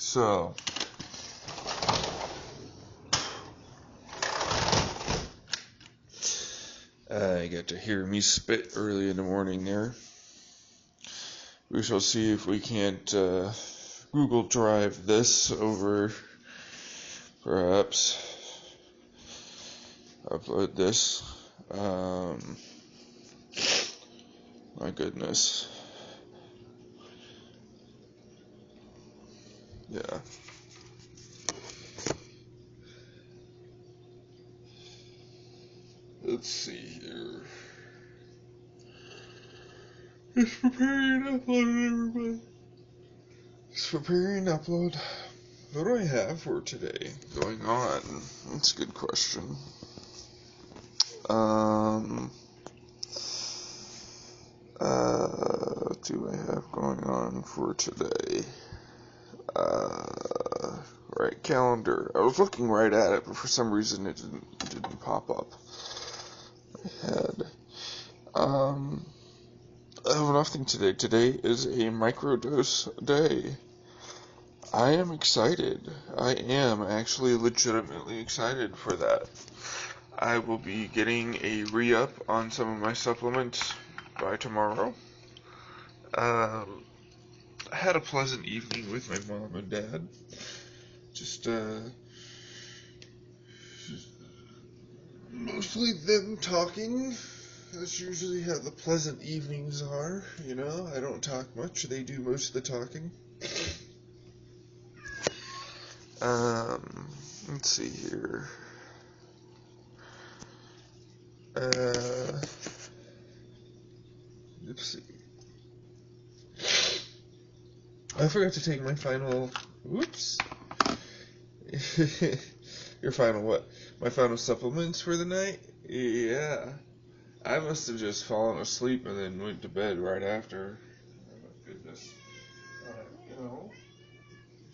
So, I got to hear me spit early in the morning there. We shall see if we can't Google Drive this over, perhaps upload this. My goodness. Yeah. Let's see here. It's preparing upload, everybody. It's preparing upload. What do I have for today going on? That's a good question. What do I have going on for today? Right, calendar. I was looking right at it, but for some reason it didn't pop up. I had. I have nothing today. Today is a microdose day. I am excited. I am actually legitimately excited for that. I will be getting a re-up on some of my supplements by tomorrow. I had a pleasant evening with my mom and dad. Just, mostly them talking. That's usually how the pleasant evenings are, you know. I don't talk much. They do most of the talking. Let's see here. Let's see. I forgot to take my final. Whoops. Your final what? My final supplements for the night? Yeah. I must have just fallen asleep and then went to bed right after. Oh my goodness. You know.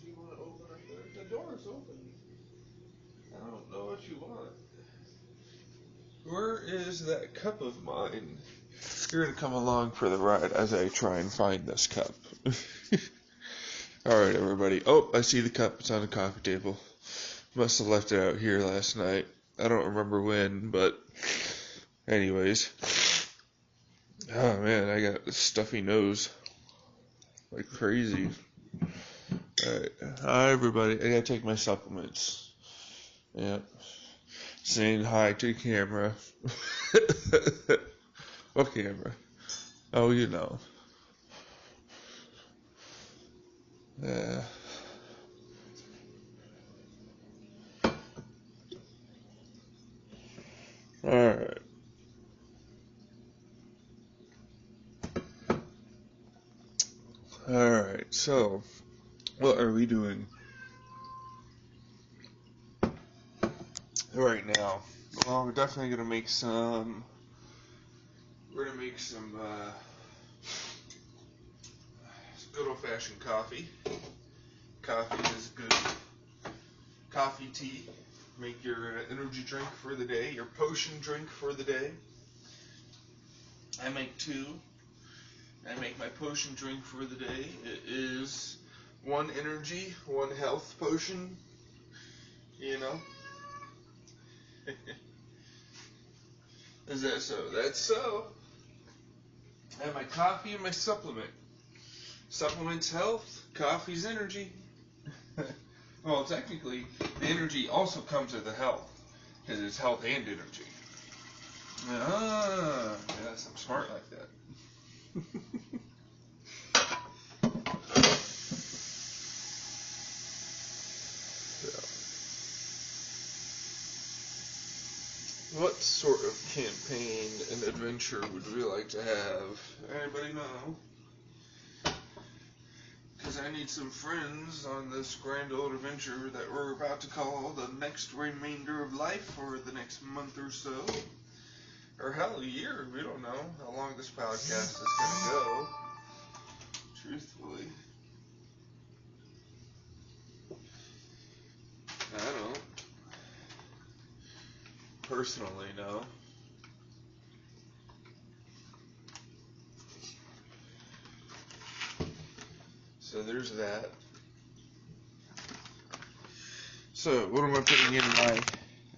Do you want to open up the door's open? I don't know what you want. Where is that cup of mine? You're going to come along for the ride as I try and find this cup. Alright, everybody. Oh, I see the cup. It's on the coffee table. Must have left it out here last night. I don't remember when, but anyways. Oh, man, I got a stuffy nose. Like crazy. Alright. Hi, everybody. I gotta take my supplements. Yep. Saying hi to the camera. What camera? Oh, you know. Yeah. Alright. Alright, so, what are we doing right now? Well, we're definitely gonna make some, good old-fashioned coffee. Coffee is good. Coffee, tea. Make your energy drink for the day, your potion drink for the day. I make two. I make my potion drink for the day. It is one energy, one health potion. You know? Is that so? That's so. I have my coffee and my supplement. Supplement's health, coffee's energy. Well, technically, the energy also comes with the health, because it's health and energy. Ah, yes, I'm smart like that. What sort of campaign and adventure would we like to have? Anybody know? Because I need some friends on this grand old adventure that we're about to call the next remainder of life for the next month or so. Or hell, a year. We don't know how long this podcast is going to go. Truthfully. I don't personally know. So there's that. So, what am I putting in my...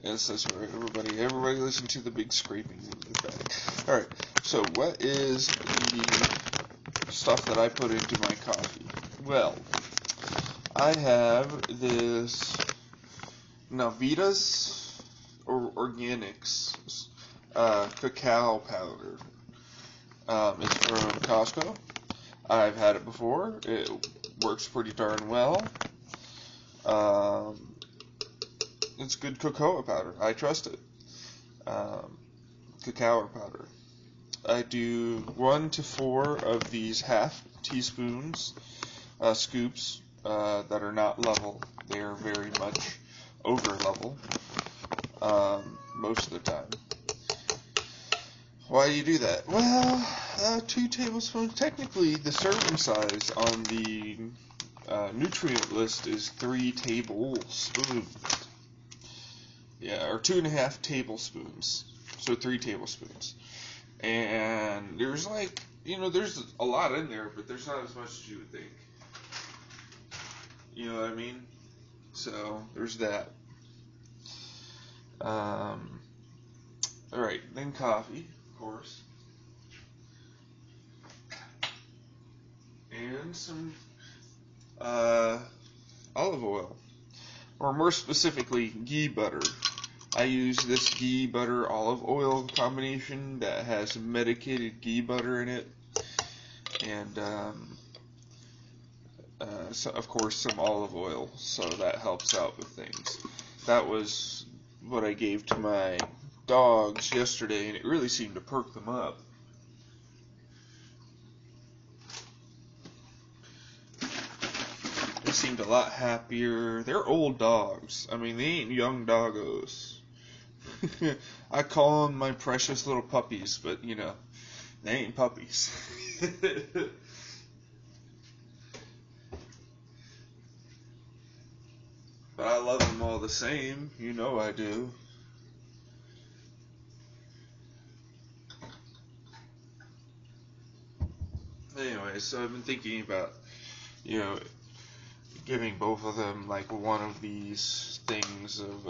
Yes, that's right, everybody listen to the big scraping in the bag. Alright, so what is the stuff that I put into my coffee? Well, I have this Navitas Organics cacao powder. It's from Costco. I've had it before. It works pretty darn well. It's good cocoa powder. I trust it. Cacao powder. I do 1 to 4 of these half teaspoons, scoops, that are not level. They are very much over level, most of the time. Why do you do that? Well, 2 tablespoons. Technically, the serving size on the nutrient list is 3 tablespoons. Yeah, or 2.5 tablespoons. So 3 tablespoons. And there's there's a lot in there, but there's not as much as you would think. You know what I mean? So there's that. Alright, then coffee, of course. And some olive oil. Or more specifically, ghee butter. I use this ghee butter olive oil combination that has medicated ghee butter in it. And, so of course, some olive oil. So that helps out with things. That was what I gave to my dogs yesterday, and it really seemed to perk them up. They seemed a lot happier. They're old dogs. I mean, they ain't young doggos. I call them my precious little puppies, but, you know, they ain't puppies. But I love them all the same. You know I do. Anyway, so I've been thinking about, giving both of them like one of these things of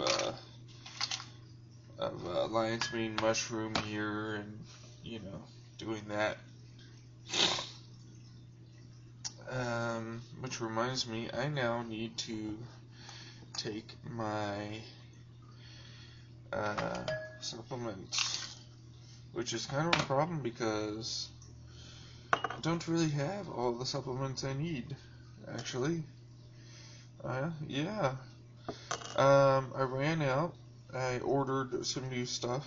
lion's mane mushroom here, and doing that. Which reminds me, I now need to take my supplements, which is kind of a problem because I don't really have all the supplements I need, actually. Yeah. I ran out. I ordered some new stuff.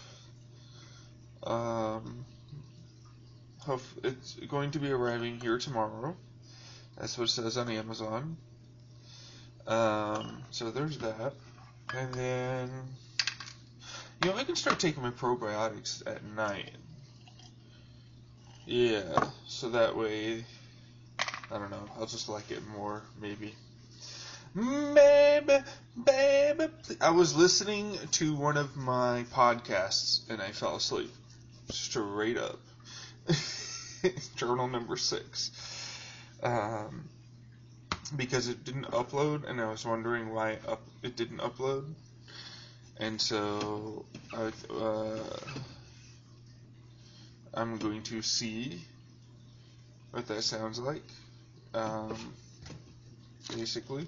It's going to be arriving here tomorrow. That's what it says on Amazon. So there's that. And then, I can start taking my probiotics at night. Yeah, so that way, I don't know, I'll just like it more, maybe. Baby, I was listening to one of my podcasts and I fell asleep. Straight up. Journal number 6. Because it didn't upload, and I was wondering why it didn't upload. And so I'm going to see what that sounds like, basically.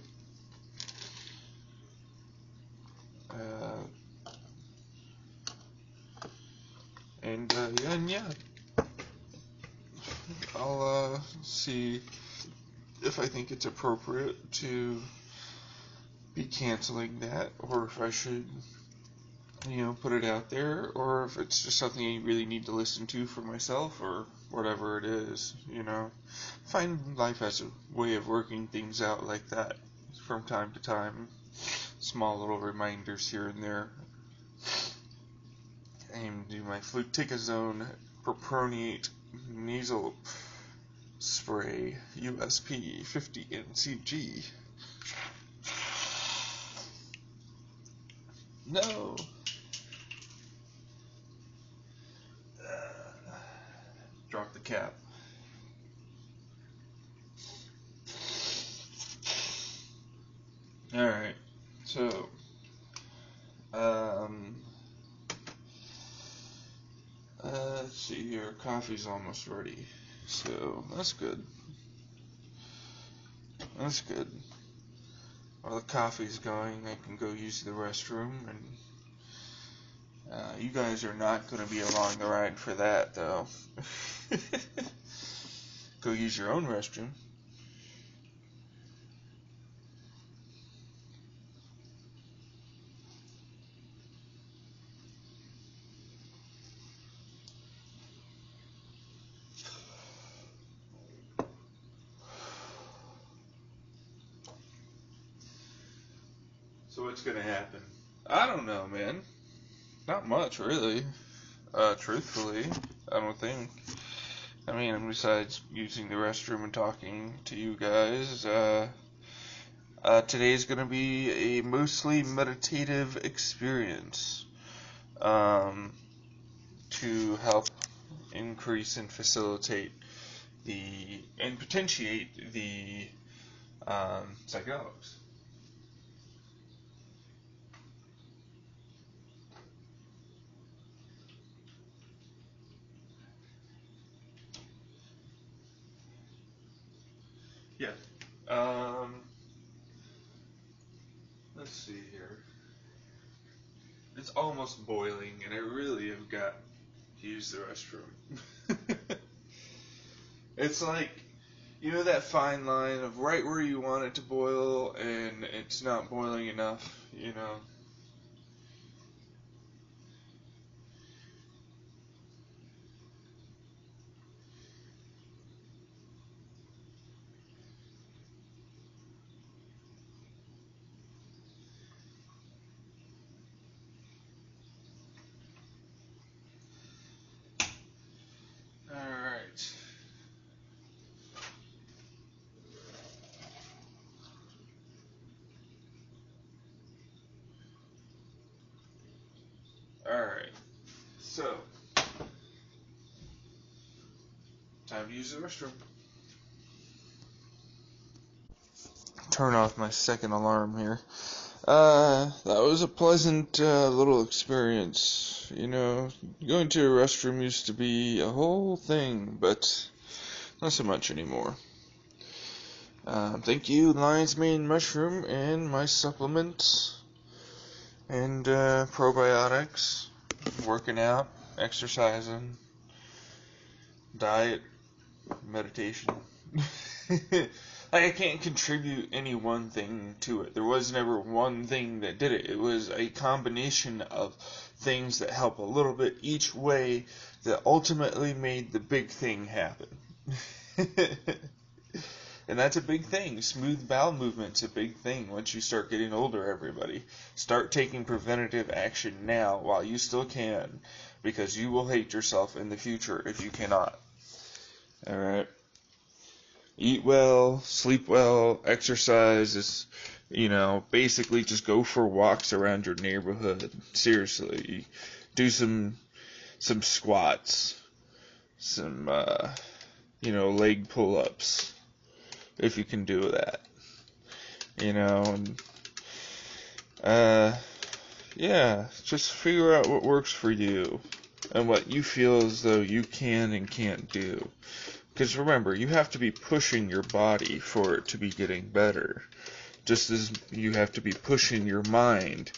And yeah, I'll see if I think it's appropriate to be canceling that, or if I should, put it out there, or if it's just something I really need to listen to for myself, or whatever it is, Find life as a way of working things out like that from time to time. Small little reminders here and there. I aim to do my fluticasone propionate nasal spray, USP 50 NCG. No. Drop the cap. Alright, so So, let's see here. Coffee's almost ready. So, that's good. That's good. While the coffee's going, I can go use the restroom, and you guys are not going to be along the ride for that, though. Go use your own restroom. So what's going to happen? I don't know, man. Not much, really. Truthfully, I don't think. I mean, besides using the restroom and talking to you guys, today's going to be a mostly meditative experience to help increase and facilitate and potentiate the psychedelics. Yeah. Let's see here. It's almost boiling, and I really have got to use the restroom. It's like, you know that fine line of right where you want it to boil, and it's not boiling enough, you know? Alright. Alright. So, time to use the restroom. Turn off my second alarm here. That was a pleasant little experience. You know, going to a restroom used to be a whole thing, but not so much anymore. Thank you, Lion's Mane Mushroom, and my supplements, and probiotics, working out, exercising, diet, meditation. I can't contribute any one thing to it. There was never one thing that did it. It was a combination of things that help a little bit each way that ultimately made the big thing happen. And that's a big thing. Smooth bowel movement's a big thing once you start getting older, everybody. Start taking preventative action now while you still can, because you will hate yourself in the future if you cannot. Alright? Eat well, sleep well, exercise, basically just go for walks around your neighborhood. Seriously. Do some squats, some, leg pull-ups, if you can do that. Just figure out what works for you and what you feel as though you can and can't do. Because remember, you have to be pushing your body for it to be getting better. Just as you have to be pushing your mind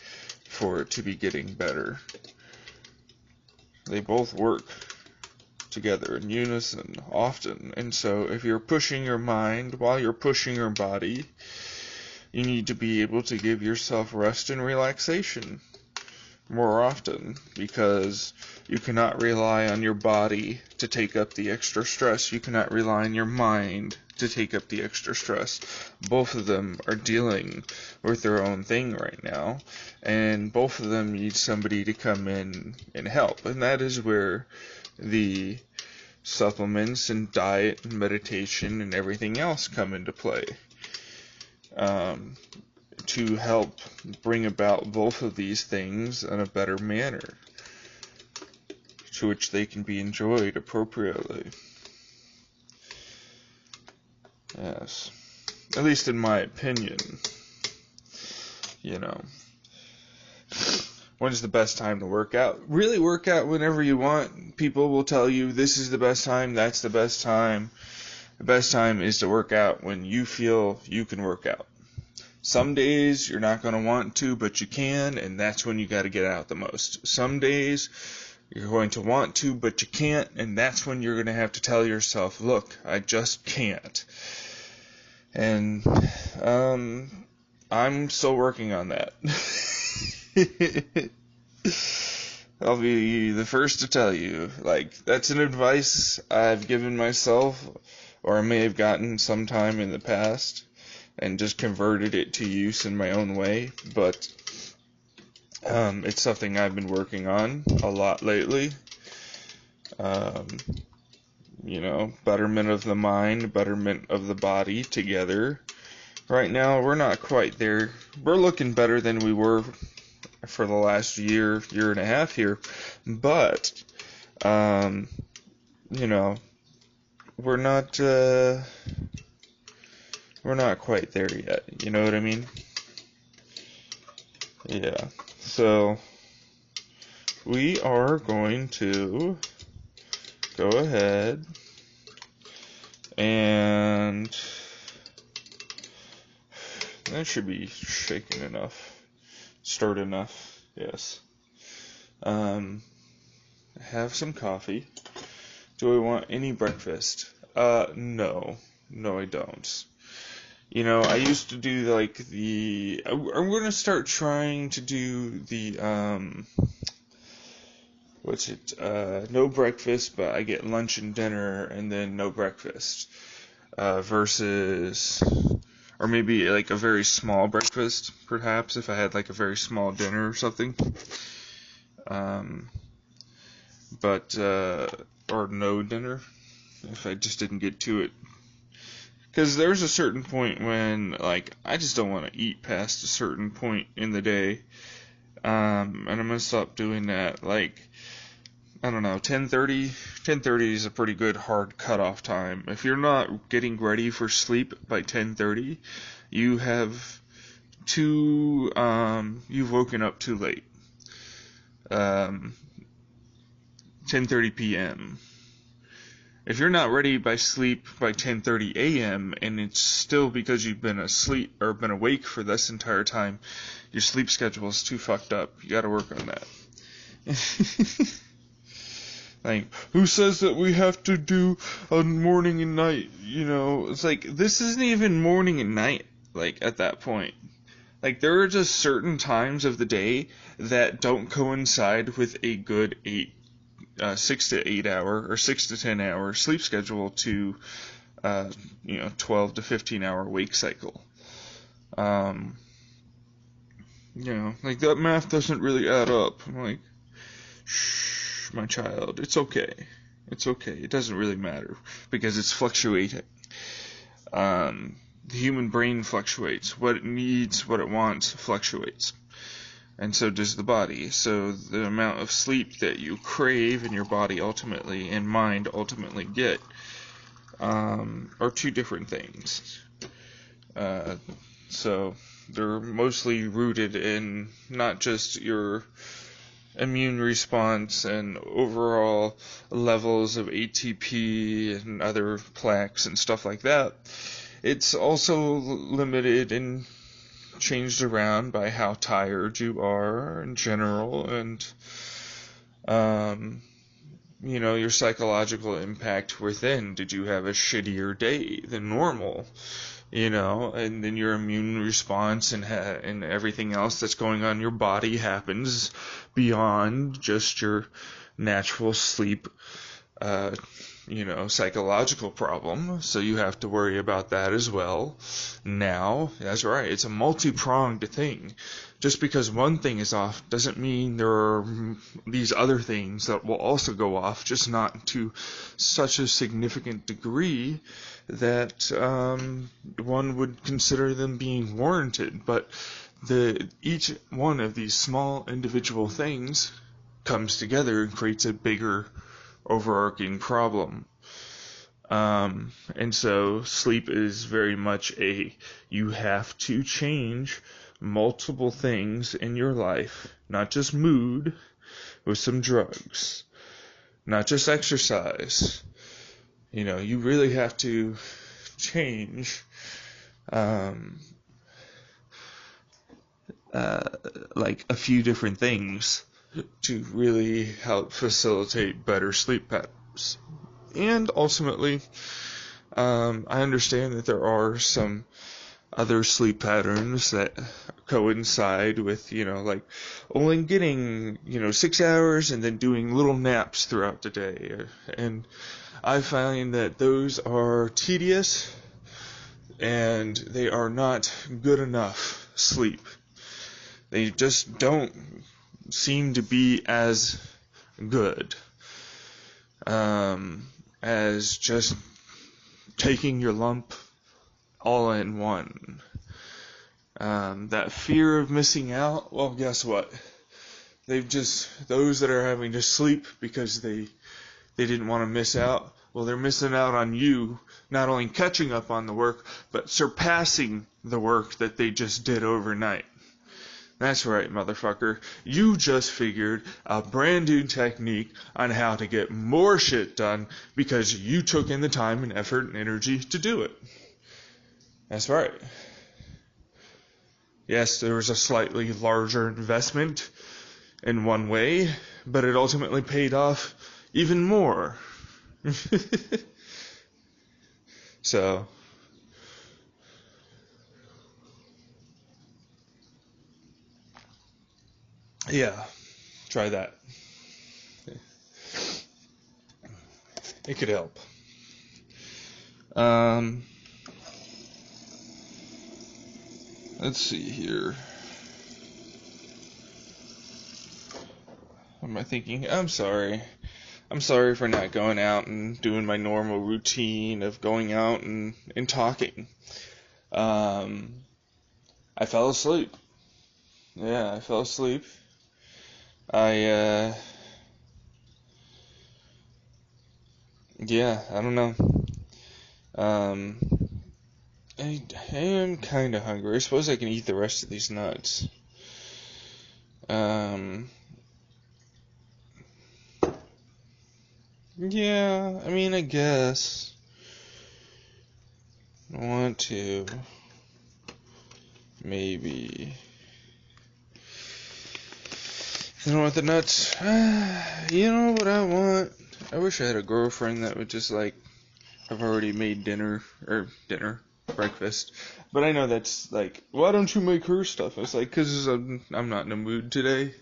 for it to be getting better. They both work together in unison often. And so if you're pushing your mind while you're pushing your body, you need to be able to give yourself rest and relaxation more often, because you cannot rely on your body to take up the extra stress. You cannot rely on your mind to take up the extra stress. Both of them are dealing with their own thing right now, and both of them need somebody to come in and help. And that is where the supplements and diet and meditation and everything else come into play. To help bring about both of these things in a better manner, to which they can be enjoyed appropriately. Yes. At least in my opinion. you know, when's the best time to work out? Really work out whenever you want. People will tell you this is the best time, that's the best time. The best time is to work out when you feel you can work out. Some days you're not going to want to, but you can, and that's when you got to get out the most. Some days you're going to want to, but you can't, and that's when you're going to have to tell yourself, look, I just can't. And I'm still working on that. I'll be the first to tell you, like, that's an advice I've given myself, or I may have gotten sometime in the past, and just converted it to use in my own way, but it's something I've been working on a lot lately. Betterment of the mind, betterment of the body together. Right now, we're not quite there. We're looking better than we were for the last year and a half here, but, we're not quite there yet, you know what I mean? Yeah, so we are going to go ahead and that should be shaken enough, stirred enough, yes. Have some coffee. Do I want any breakfast? No, I don't. I used to do I'm going to start trying to do the, no breakfast, but I get lunch and dinner and then no breakfast, versus, or maybe like a very small breakfast, perhaps, if I had like a very small dinner or something, or no dinner, if I just didn't get to it. Because there's a certain point when, like, I just don't want to eat past a certain point in the day. And I'm going to stop doing that. Like, I don't know, 10:30 is a pretty good hard cutoff time. If you're not getting ready for sleep by 10:30, you've woken up too late. 10:30 p.m. If you're not ready by sleep by 10:30 a.m. and it's still because you've been asleep or been awake for this entire time, your sleep schedule is too fucked up. You got to work on that. Like, who says that we have to do a morning and night? It's like, this isn't even morning and night, like, at that point. Like, there are just certain times of the day that don't coincide with a good 6 to 8 hour or 6 to 10 hour sleep schedule to 12 to 15 hour wake cycle. Like, that math doesn't really add up. I'm like, shh, my child, it's okay. It doesn't really matter because it's fluctuating. The human brain fluctuates. What it needs, what it wants fluctuates. And so does the body. So the amount of sleep that you crave and your body ultimately and mind ultimately get are two different things. So they're mostly rooted in not just your immune response and overall levels of ATP and other plaques and stuff like that. It's also limited and changed around by how tired you are in general, and your psychological impact within. Did you have a shittier day than normal? And then your immune response and everything else that's going on in your body happens beyond just your natural sleep psychological problem, so you have to worry about that as well. Now, that's right, it's a multi-pronged thing. Just because one thing is off doesn't mean there are these other things that will also go off, just not to such a significant degree that one would consider them being warranted. But each one of these small individual things comes together and creates a bigger overarching problem. And so sleep is very much you have to change multiple things in your life, not just mood with some drugs, not just exercise. You really have to change, like a few different things to really help facilitate better sleep patterns. And ultimately, I understand that there are some other sleep patterns that coincide with, like only getting, 6 hours and then doing little naps throughout the day. And I find that those are tedious and they are not good enough sleep. They just don't seem to be as good as just taking your lump all in one. That fear of missing out, well, guess what? Those that are having to sleep because they didn't want to miss out, well, they're missing out on you not only catching up on the work, but surpassing the work that they just did overnight. That's right, motherfucker. You just figured a brand new technique on how to get more shit done because you took in the time and effort and energy to do it. That's right. Yes, there was a slightly larger investment in one way, but it ultimately paid off even more. So, yeah, try that. It could help. Let's see here. What am I thinking? I'm sorry for not going out and doing my normal routine of going out and talking. I fell asleep. Yeah, I fell asleep. I don't know. I am kind of hungry. I suppose I can eat the rest of these nuts. Yeah, I mean, I guess I want to maybe. You know what, the nuts? You know what I want? I wish I had a girlfriend that would just like, I've already made breakfast. But I know that's like, why don't you make her stuff? It's like, cause I'm not in the mood today.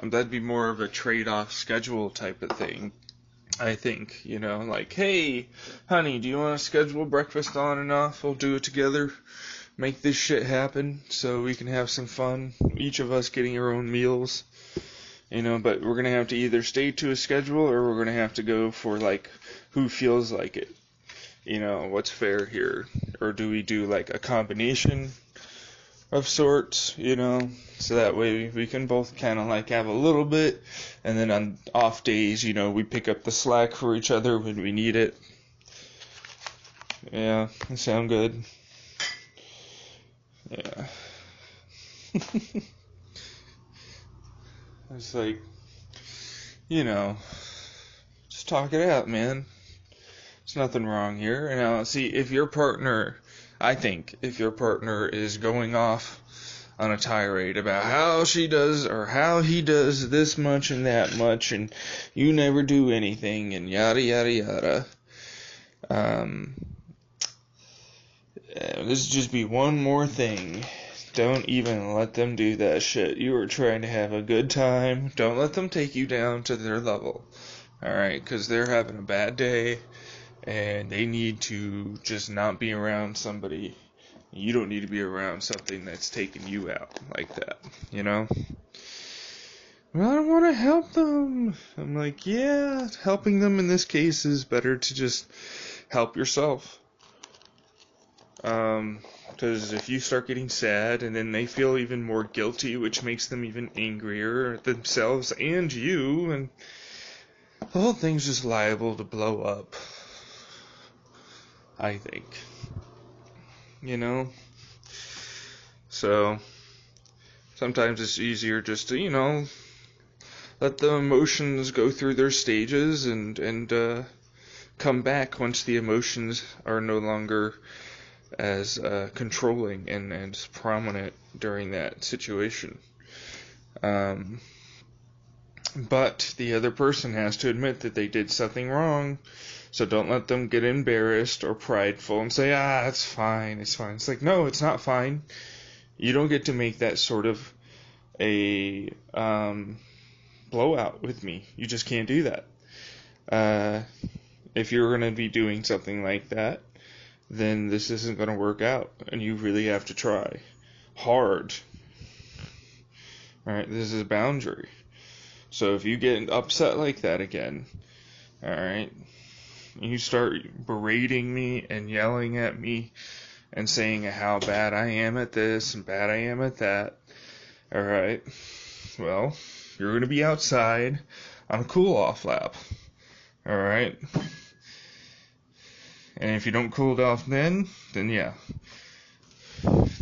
That'd be more of a trade-off schedule type of thing. I think, like, hey, honey, do you want to schedule breakfast on and off? We'll do it together. Make this shit happen so we can have some fun. Each of us getting our own meals. But we're going to have to either stay to a schedule or we're going to have to go for, like, who feels like it. What's fair here? Or do we do, like, a combination of sorts, so that way we can both kind of, like, have a little bit, and then on off days, we pick up the slack for each other when we need it. Yeah, that sound good. Yeah. It's like, just talk it out, man. There's nothing wrong here. Now, see, if your partner is going off on a tirade about how she does or how he does this much and that much, and you never do anything, and yada, yada, yada, this just be one more thing. Don't even let them do that shit. You are trying to have a good time. Don't let them take you down to their level. Alright? Because they're having a bad day, and they need to just not be around somebody. You don't need to be around something that's taking you out like that. Well, I don't want to help them. I'm like, yeah, helping them in this case is better to just help yourself. Because if you start getting sad and then they feel even more guilty, which makes them even angrier at themselves and you, and the whole thing's just liable to blow up. I think. You know? So, sometimes it's easier just to, let the emotions go through their stages and come back once the emotions are no longer as controlling and as prominent during that situation. But the other person has to admit that they did something wrong, so don't let them get embarrassed or prideful and say, it's fine, it's fine. It's like, no, it's not fine. You don't get to make that sort of a blowout with me. You just can't do that. If you're going to be doing something like that, then this isn't going to work out, and you really have to try hard. Alright, this is a boundary. So if you get upset like that again, alright, you start berating me and yelling at me and saying how bad I am at this and bad I am at that, alright, well, you're going to be outside on a cool-off lap, alright? And if you don't cool it off then yeah.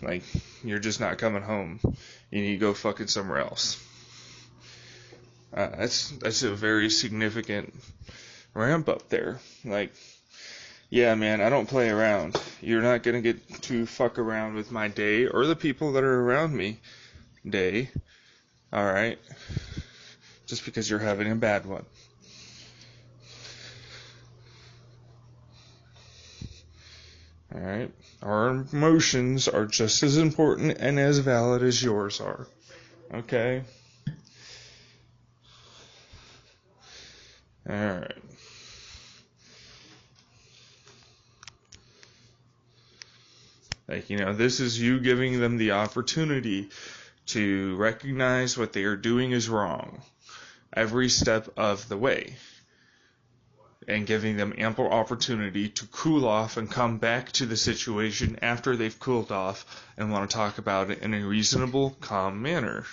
Like, you're just not coming home. You need to go fucking somewhere else. That's a very significant ramp up there. Like, yeah, man, I don't play around. You're not gonna get to fuck around with my day or the people that are around me day. Alright? Just because you're having a bad one. Alright? Our emotions are just as important and as valid as yours are. Okay? Alright. Like, this is you giving them the opportunity to recognize what they are doing is wrong every step of the way, and giving them ample opportunity to cool off and come back to the situation after they've cooled off and want to talk about it in a reasonable, calm manner.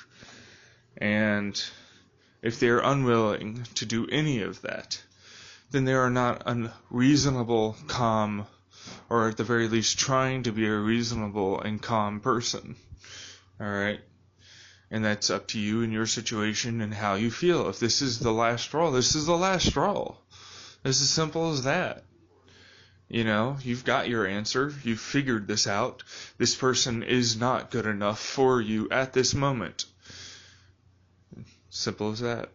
And if they're unwilling to do any of that, then they are not a reasonable, calm, or at the very least trying to be a reasonable and calm person. Alright? And that's up to you and your situation and how you feel. If this is the last straw, this is the last straw. It's as simple as that. You've got your answer. You've figured this out. This person is not good enough for you at this moment. Simple as that.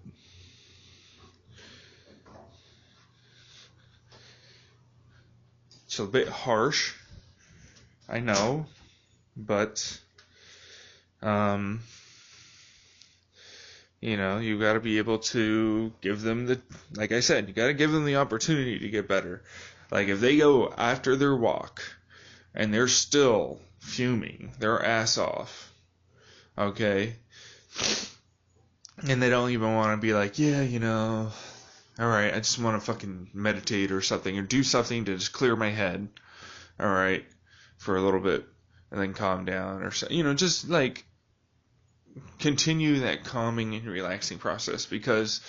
It's a bit harsh, I know, but you got to be able to give them like I said, you got to give them the opportunity to get better. Like, if they go after their walk and they're still fuming their ass off, okay, and they don't even want to be like, alright, I just want to fucking meditate or something, or do something to just clear my head, alright, for a little bit, and then calm down, or so, just like, continue that calming and relaxing process, because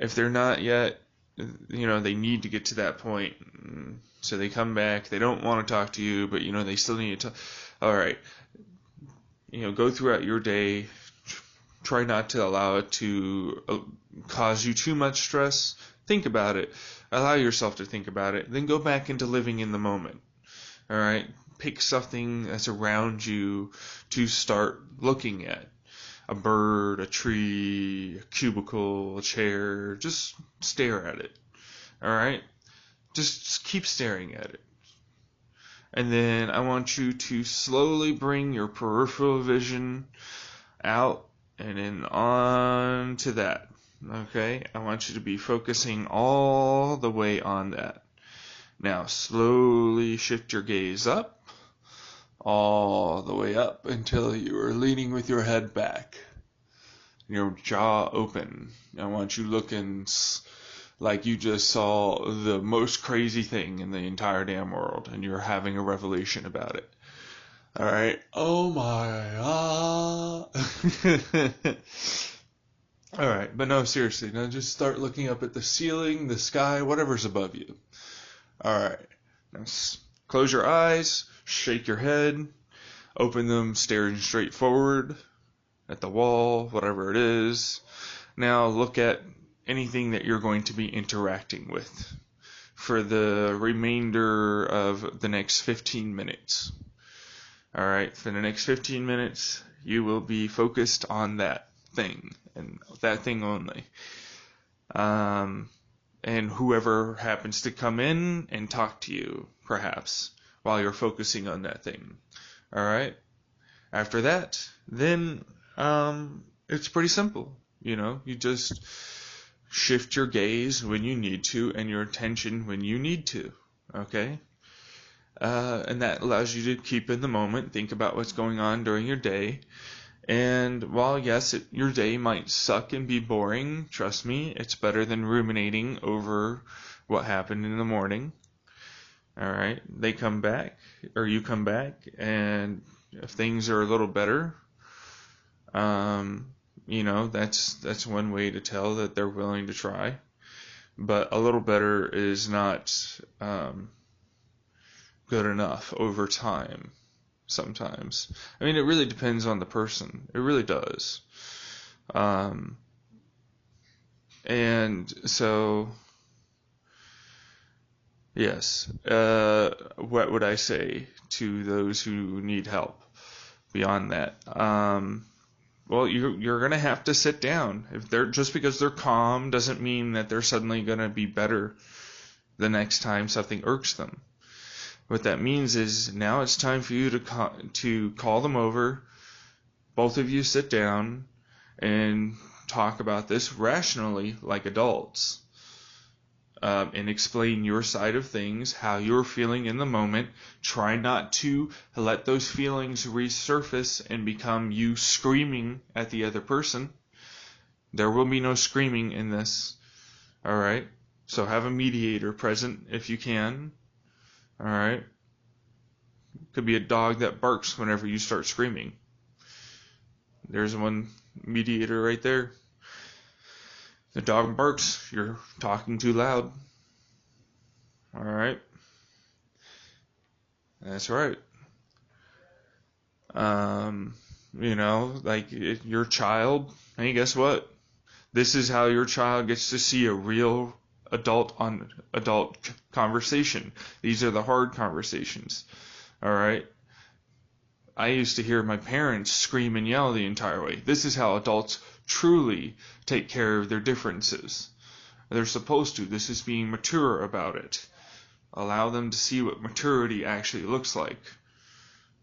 if they're not yet, they need to get to that point, so they come back, they don't want to talk to you, but they still need to talk. Alright, go throughout your day, try not to allow it to cause you too much stress. Think about it, allow yourself to think about it, then go back into living in the moment. Alright, pick something that's around you to start looking at. A bird, a tree, a cubicle, a chair. Just stare at it. Alright? Just keep staring at it. And then I want you to slowly bring your peripheral vision out and then on to that. Okay? I want you to be focusing all the way on that. Now, slowly shift your gaze up. All the way up until you are leaning with your head back, your jaw open. I want you looking like you just saw the most crazy thing in the entire damn world, and you're having a revelation about it. Alright? Oh my god. Alright, but no, seriously, now just start looking up at the ceiling, the sky, whatever's above you. Alright. Now, close your eyes, shake your head, open them staring straight forward at the wall, whatever it is. Now look at anything that you're going to be interacting with for the remainder of the next 15 minutes. Alright, for the next 15 minutes, you will be focused on that thing, and that thing only. And whoever happens to come in and talk to you, perhaps, while you're focusing on that thing. Alright? After that, then, it's pretty simple. You just shift your gaze when you need to and your attention when you need to. Okay? And that allows you to keep in the moment, think about what's going on during your day. And while, yes, your day might suck and be boring, trust me, it's better than ruminating over what happened in the morning. Alright, they come back, or you come back, and if things are a little better, that's one way to tell that they're willing to try. But a little better is not good enough over time. Sometimes. I mean, it really depends on the person. It really does. And so, yes. What would I say to those who need help beyond that? Well, you're gonna have to sit down. Just because they're calm doesn't mean that they're suddenly gonna be better the next time something irks them. What that means is now it's time for you to call them over. Both of you sit down and talk about this rationally like adults. And explain your side of things, how you're feeling in the moment. Try not to let those feelings resurface and become you screaming at the other person. There will be no screaming in this. Alright? So have a mediator present if you can. Alright? Could be a dog that barks whenever you start screaming. There's one mediator right there. The dog barks, you're talking too loud. Alright? That's right. Like your child, hey, guess what? This is how your child gets to see a real adult conversation. These are the hard conversations. Alright? I used to hear my parents scream and yell the entire way. This is how adults truly take care of their differences. They're supposed to. This is being mature about it. Allow them to see what maturity actually looks like.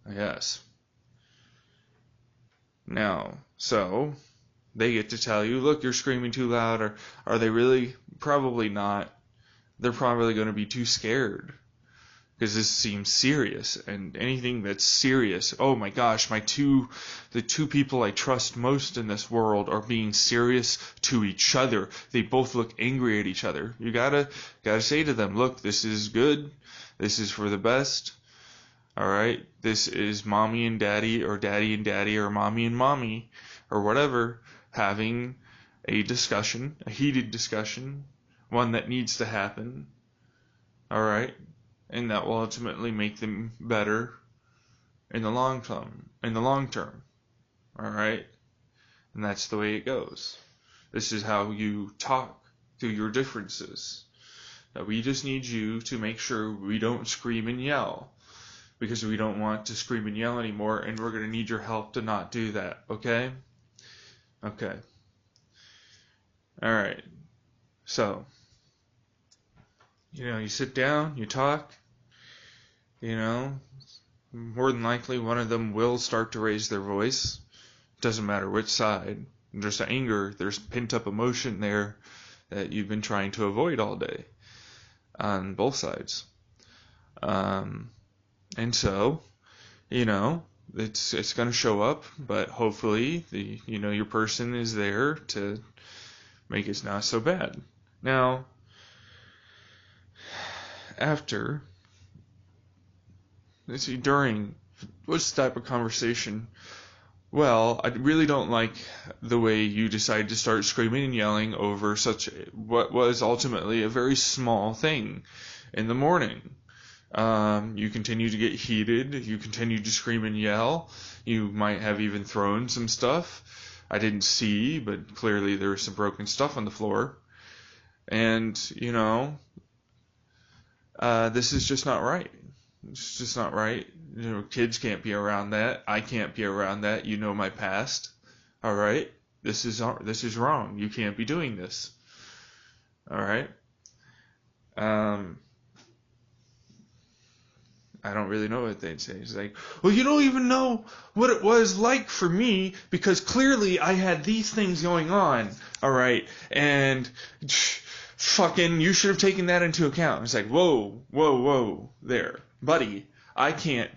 Yes. Now, so they get to tell you, look, you're screaming too loud, or are they really? Probably not. They're probably going to be too scared because this seems serious, and anything that's serious, oh my gosh, the two people I trust most in this world are being serious to each other. They both look angry at each other. You gotta say to them, look, this is good. This is for the best. Alright? This is mommy and daddy, or daddy and daddy, or mommy and mommy, or whatever, having a discussion, a heated discussion, one that needs to happen. Alright? And that will ultimately make them better in the long term. Alright? And that's the way it goes. This is how you talk through your differences. That we just need you to make sure we don't scream and yell. Because we don't want to scream and yell anymore, and we're going to need your help to not do that. Okay? Okay. Alright. So, you sit down, you talk, more than likely one of them will start to raise their voice. Doesn't matter which side. There's anger, there's pent up emotion there that you've been trying to avoid all day on both sides. And so, it's going to show up, but hopefully your person is there to make it not so bad. Now, after, during, what's the type of conversation? Well, I really don't like the way you decide to start screaming and yelling over what was ultimately a very small thing in the morning. You continue to get heated. You continue to scream and yell. You might have even thrown some stuff. I didn't see, but clearly there was some broken stuff on the floor. And, this is just not right. It's just not right. Kids can't be around that. I can't be around that. You know my past. All right? This is wrong. You can't be doing this. All right? I don't really know what they'd say. It's like, well, you don't even know what it was like for me because clearly I had these things going on, all right? And fucking, you should have taken that into account. It's like, whoa, there, buddy. I can't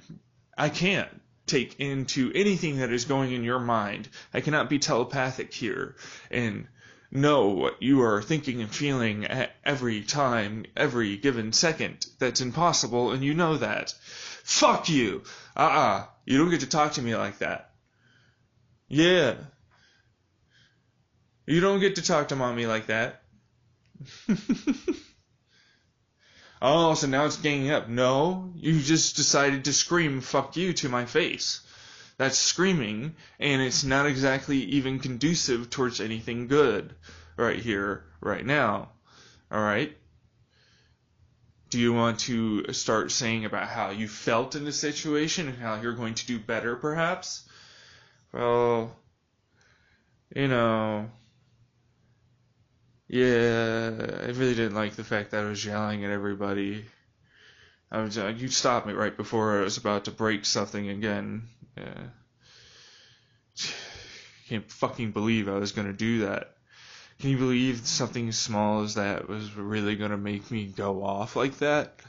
take into anything that is going in your mind. I cannot be telepathic here and know what you are thinking and feeling at every time, every given second. That's impossible, and you know that. Fuck you! You don't get to talk to me like that. Yeah. You don't get to talk to mommy like that. Oh, so now it's ganging up. No, you just decided to scream fuck you to my face. That's screaming, and it's not exactly even conducive towards anything good right here, right now. All right? Do you want to start saying about how you felt in the situation and how you're going to do better, perhaps? Well, yeah, I really didn't like the fact that I was yelling at everybody. You stopped me right before I was about to break something again. Yeah. Can't fucking believe I was gonna do that. Can you believe something as small as that was really gonna make me go off like that?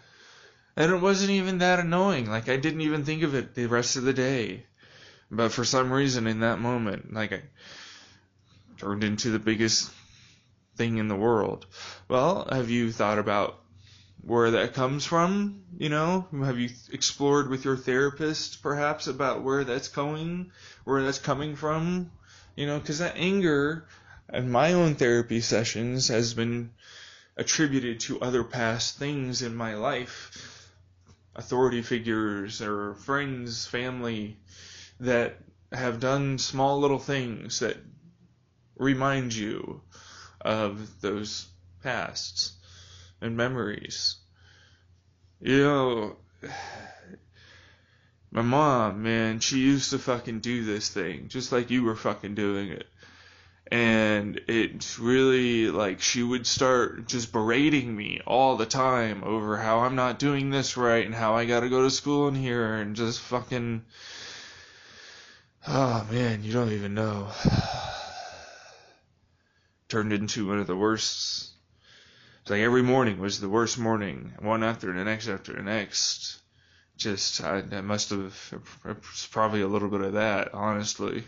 And it wasn't even that annoying. Like, I didn't even think of it the rest of the day. But for some reason in that moment, like, I turned into the biggest thing in the world. Well, have you thought about where that comes from? Have you explored with your therapist perhaps about where that's coming from? Because that anger in my own therapy sessions has been attributed to other past things in my life, authority figures or friends, family that have done small little things that remind you of those pasts and memories. My mom, man, she used to fucking do this thing, just like you were fucking doing it. And it's really like she would start just berating me all the time over how I'm not doing this right and how I gotta go to school in here and just fucking... Oh man, you don't even know. Turned into one of the worst. It's like every morning was the worst morning, one after the next after the next. I must have, it's probably a little bit of that, honestly.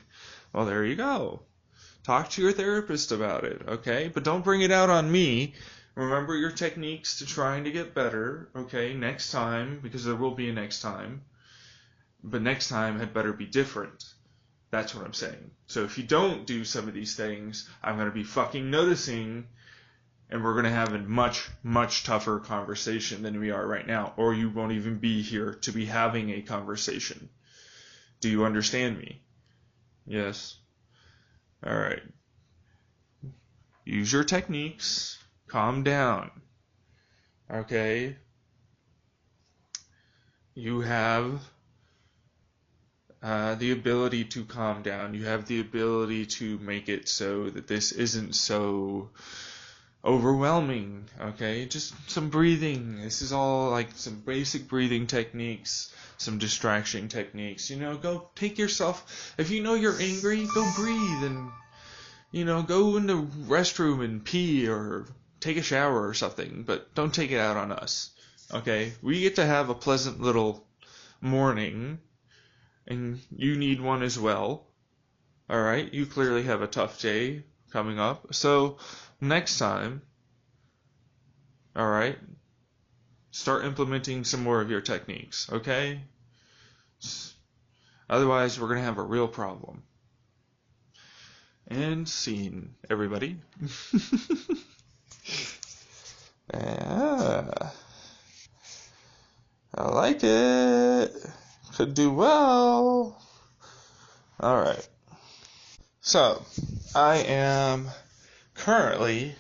Well, there you go. Talk to your therapist about it, okay? But don't bring it out on me. Remember your techniques to trying to get better, okay? Next time, because there will be a next time. But next time had better be different. That's what I'm saying. So if you don't do some of these things, I'm going to be fucking noticing, and we're going to have a much, much tougher conversation than we are right now. Or you won't even be here to be having a conversation. Do you understand me? Yes. All right. Use your techniques. Calm down. Okay? You have the ability to calm down. You have the ability to make it so that this isn't so overwhelming, okay? Just some breathing. This is all like some basic breathing techniques, some distraction techniques. Go take yourself, if you know you're angry, go breathe and, go in the restroom and pee or take a shower or something, but don't take it out on us, okay? We get to have a pleasant little morning, and you need one as well, alright? You clearly have a tough day coming up, so next time, alright, start implementing some more of your techniques, okay? Otherwise, we're going to have a real problem. And scene, everybody. I like it. Could do well. Alright. So, I am currently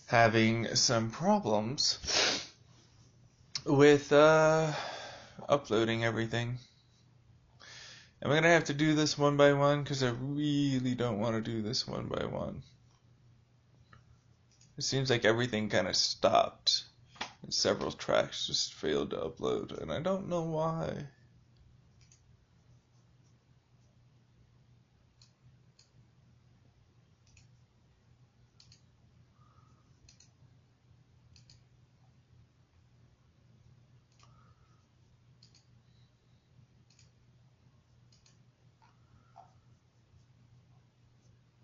having some problems with uploading everything. I'm going to have to do this one by one because I really don't want to do this one by one. It seems like everything kind of stopped and several tracks just failed to upload, and I don't know why.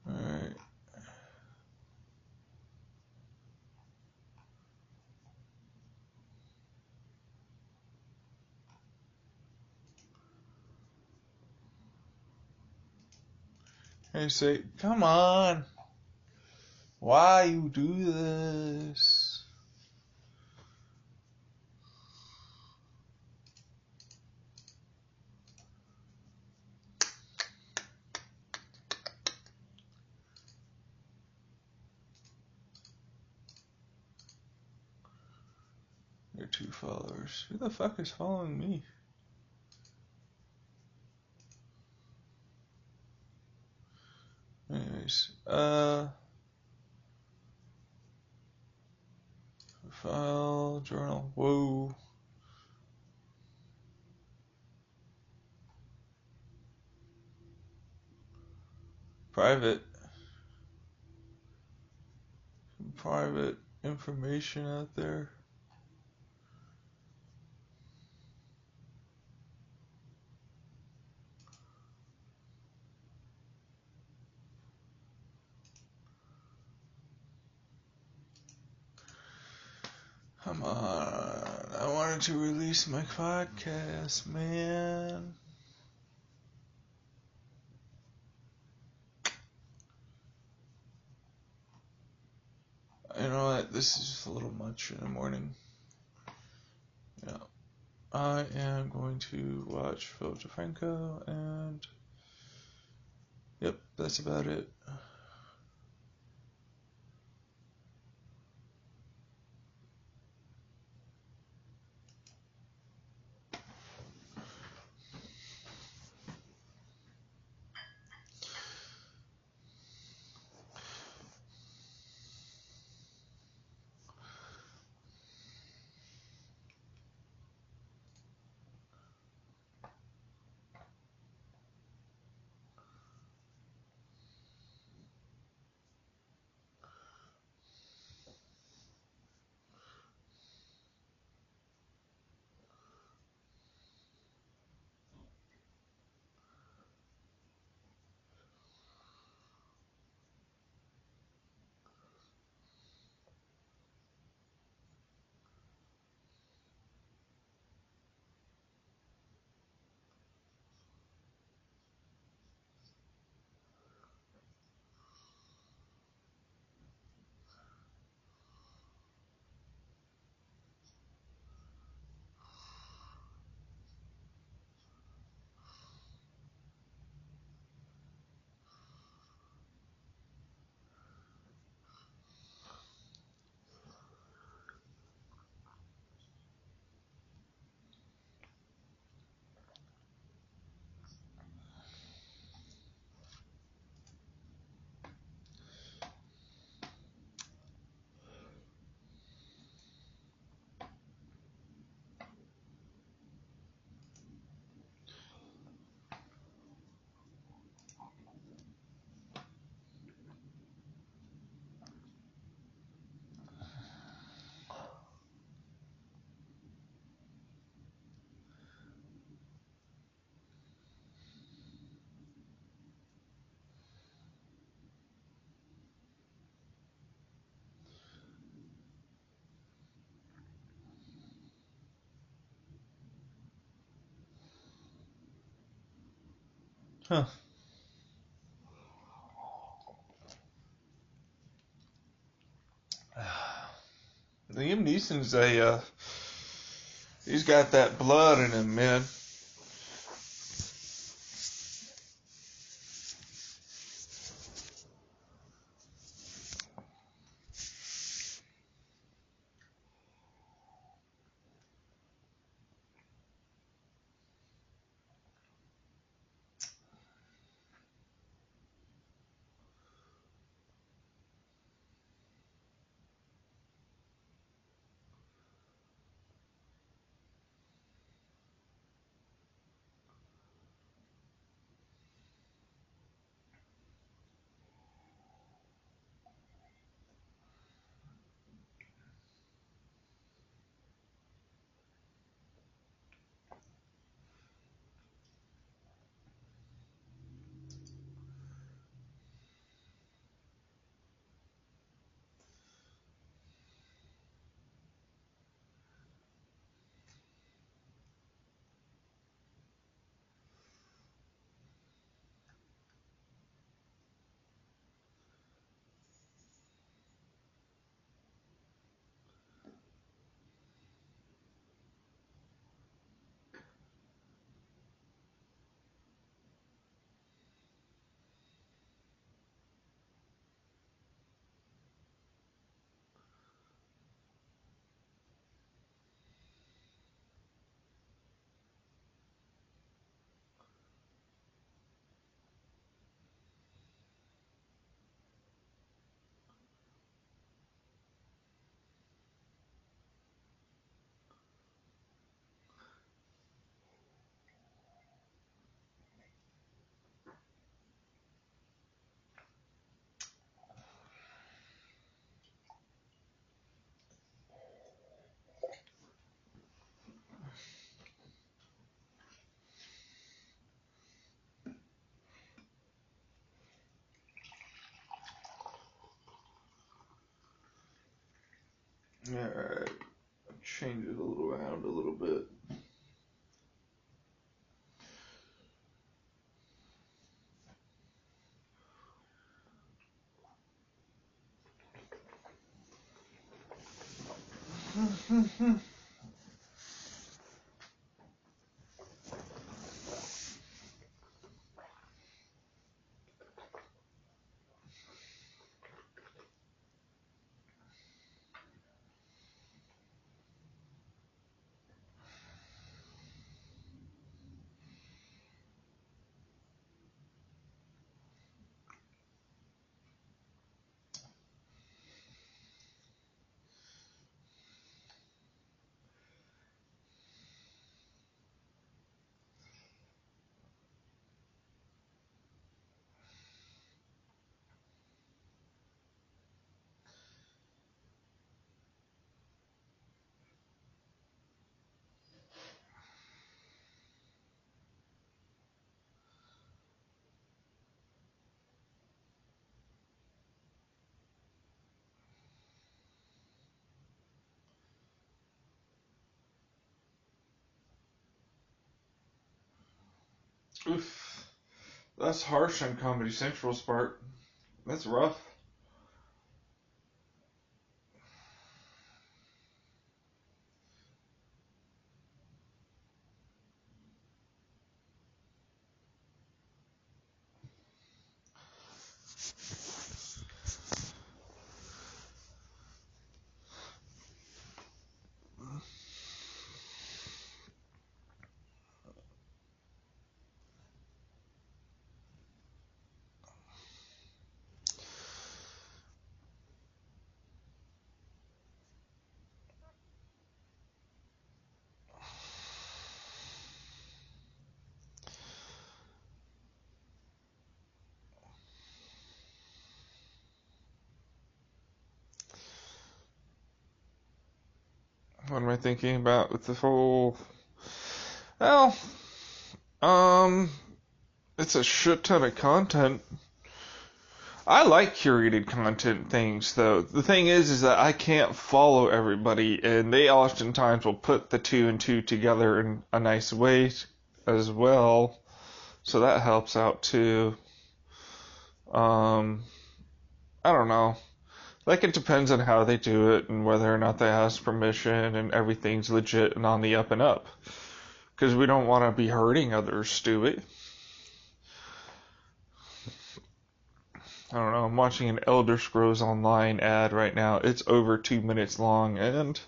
Alright. I say, come on. Why you do this? Your 2 followers. Who the fuck is following me? Anyways, file, journal, whoa. Private information out there. Come on, I wanted to release my podcast, man. You know what, this is just a little much in the morning. Yeah. I am going to watch Philip DeFranco, and yep, that's about it. Huh. Liam Neeson's a He's got that blood in him, man. Alright, change it around a little bit. Oof. That's harsh on Comedy Central's part. That's rough. What am I thinking about with the whole... Well, it's a shit ton of content. I like curated content things, though. The thing is that I can't follow everybody, and they oftentimes will put the two and two together in a nice way as well. So that helps out too. I don't know. Like, it depends on how they do it and whether or not they ask permission and everything's legit and on the up and up. Because we don't want to be hurting others, Stewie. I don't know, I'm watching an Elder Scrolls Online ad right now. It's over 2 minutes long, and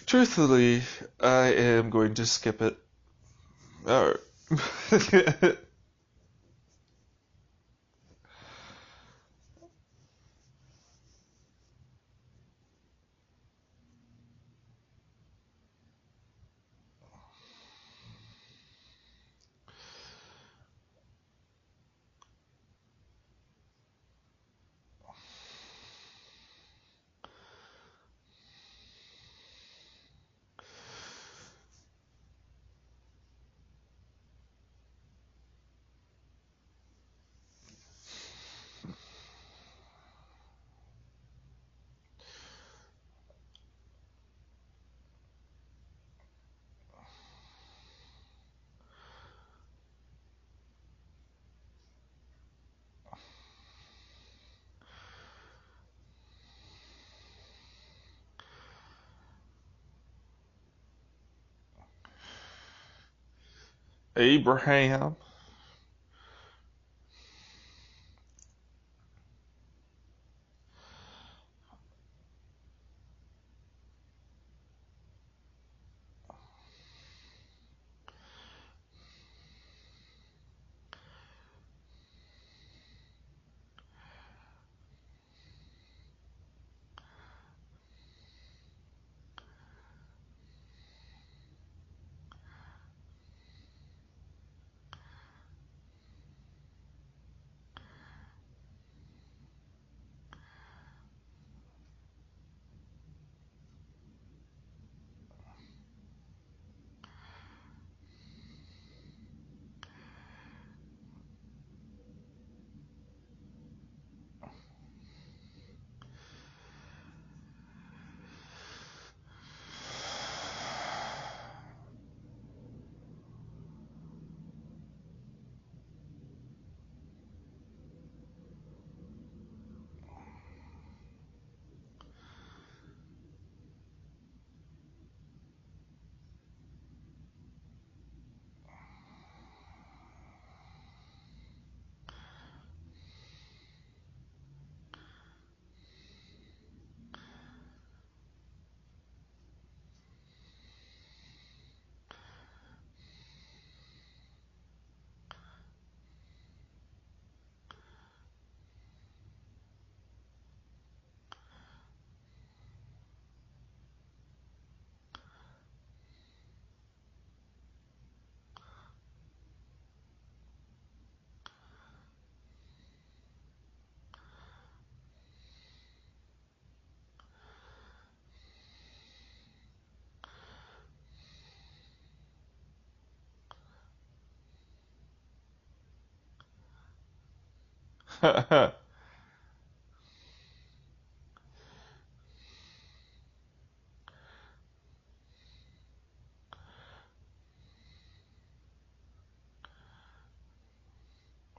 truthfully, I am going to skip it. Alright. Abraham.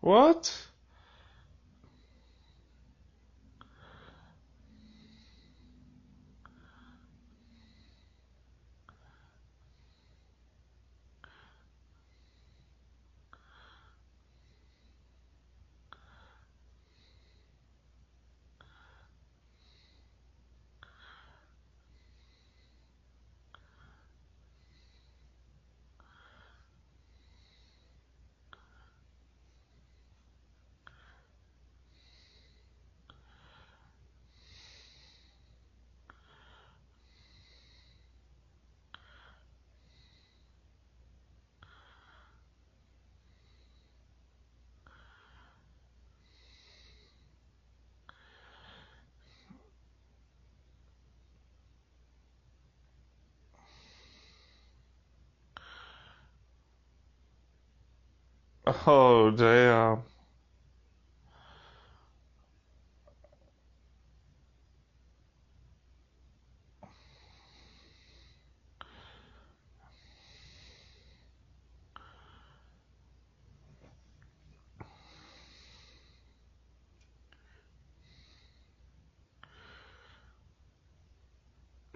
What? Oh, damn.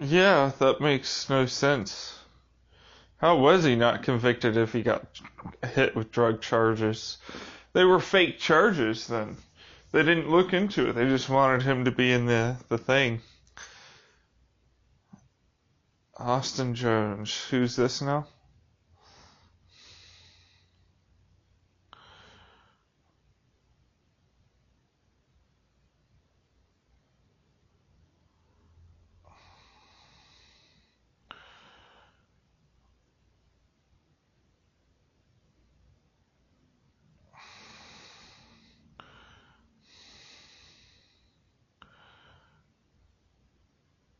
Yeah, that makes no sense. How was he not convicted if he got hit with drug charges? They were fake charges then. They didn't look into it. They just wanted him to be in the thing. Austin Jones. Who's this now?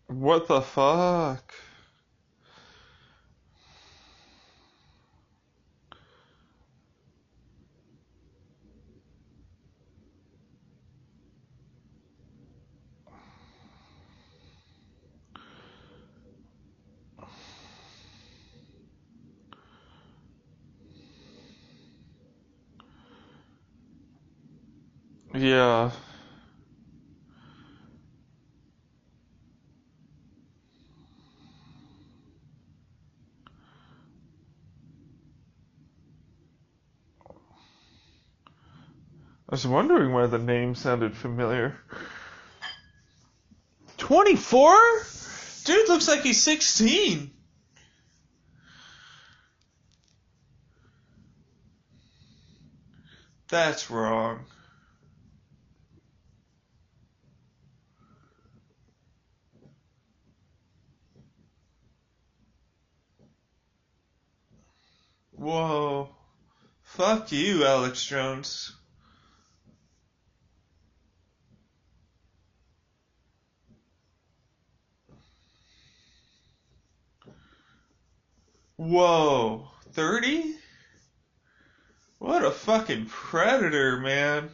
What the fuck? Yeah. I was wondering why the name sounded familiar. 24? Dude looks like he's 16. That's wrong. Whoa. Fuck you, Alex Jones. Whoa. 30? What a fucking predator, man.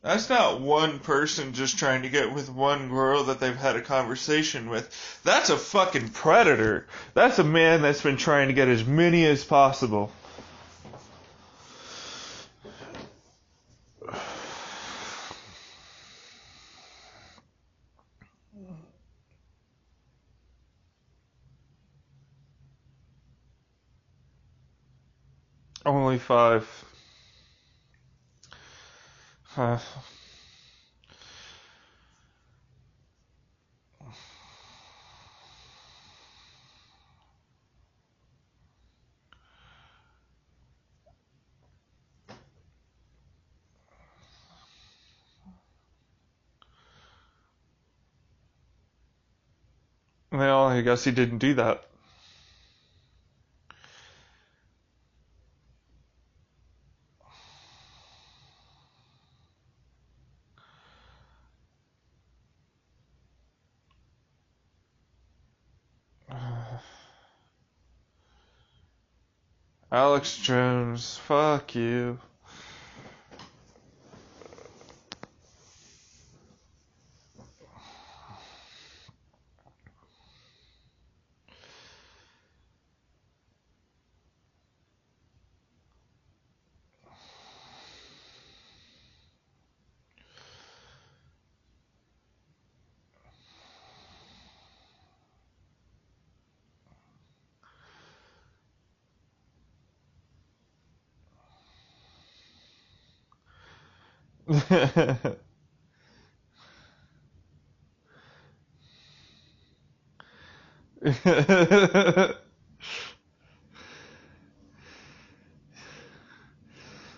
That's not one person just trying to get with one girl that they've had a conversation with. That's a fucking predator. That's a man that's been trying to get as many as possible. Only 5. Uh, well, I guess he didn't do that. Alex Jones, fuck you.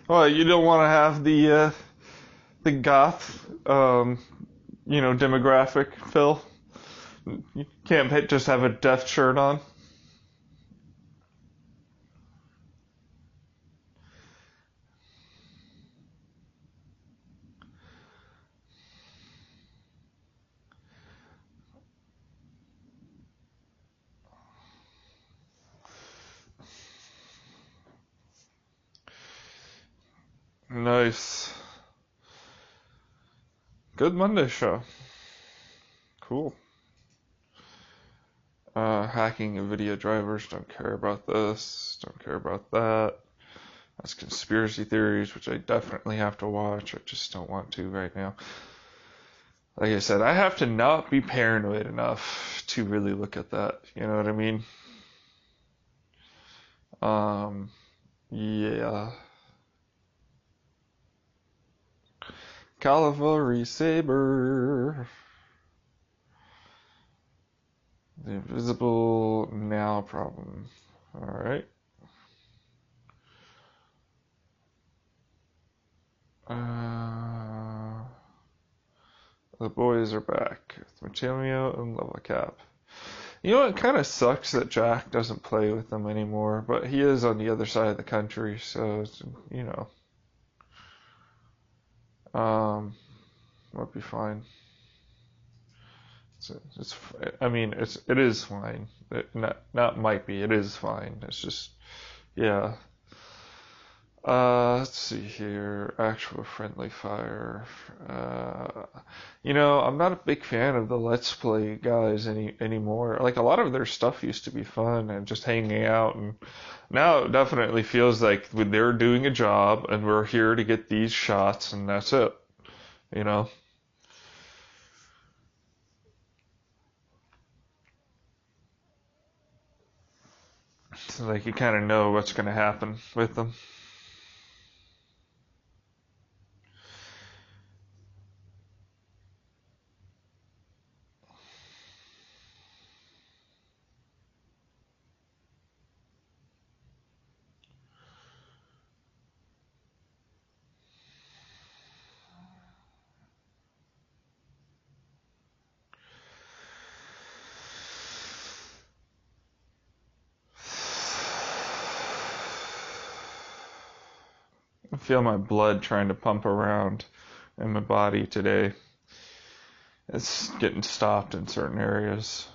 Well, you don't want to have the goth demographic, Phil. You can't just have a death shirt on. Nice. Good Monday show. Cool. Hacking video drivers, don't care about this, don't care about that. That's conspiracy theories, which I definitely have to watch. I just don't want to right now. like I said, I have to not be paranoid enough to really look at that. You know what I mean? Yeah. Cavalry Saber. The invisible now problem. Alright. The boys are back. Machamio and Level Cap. You know, it kind of sucks that Jack doesn't play with them anymore, but he is on the other side of the country, so, it's, you know. Might be fine. I mean, it is fine. Not might be. It is fine. It's just, yeah. Let's see here. Actual friendly fire. I'm not a big fan of the Let's Play guys anymore. Like a lot of their stuff used to be fun and just hanging out, and now it definitely feels like they're doing a job and we're here to get these shots and that's it. You know. So like you kind of know what's going to happen with them. I feel my blood trying to pump around in my body today. It's getting stopped in certain areas.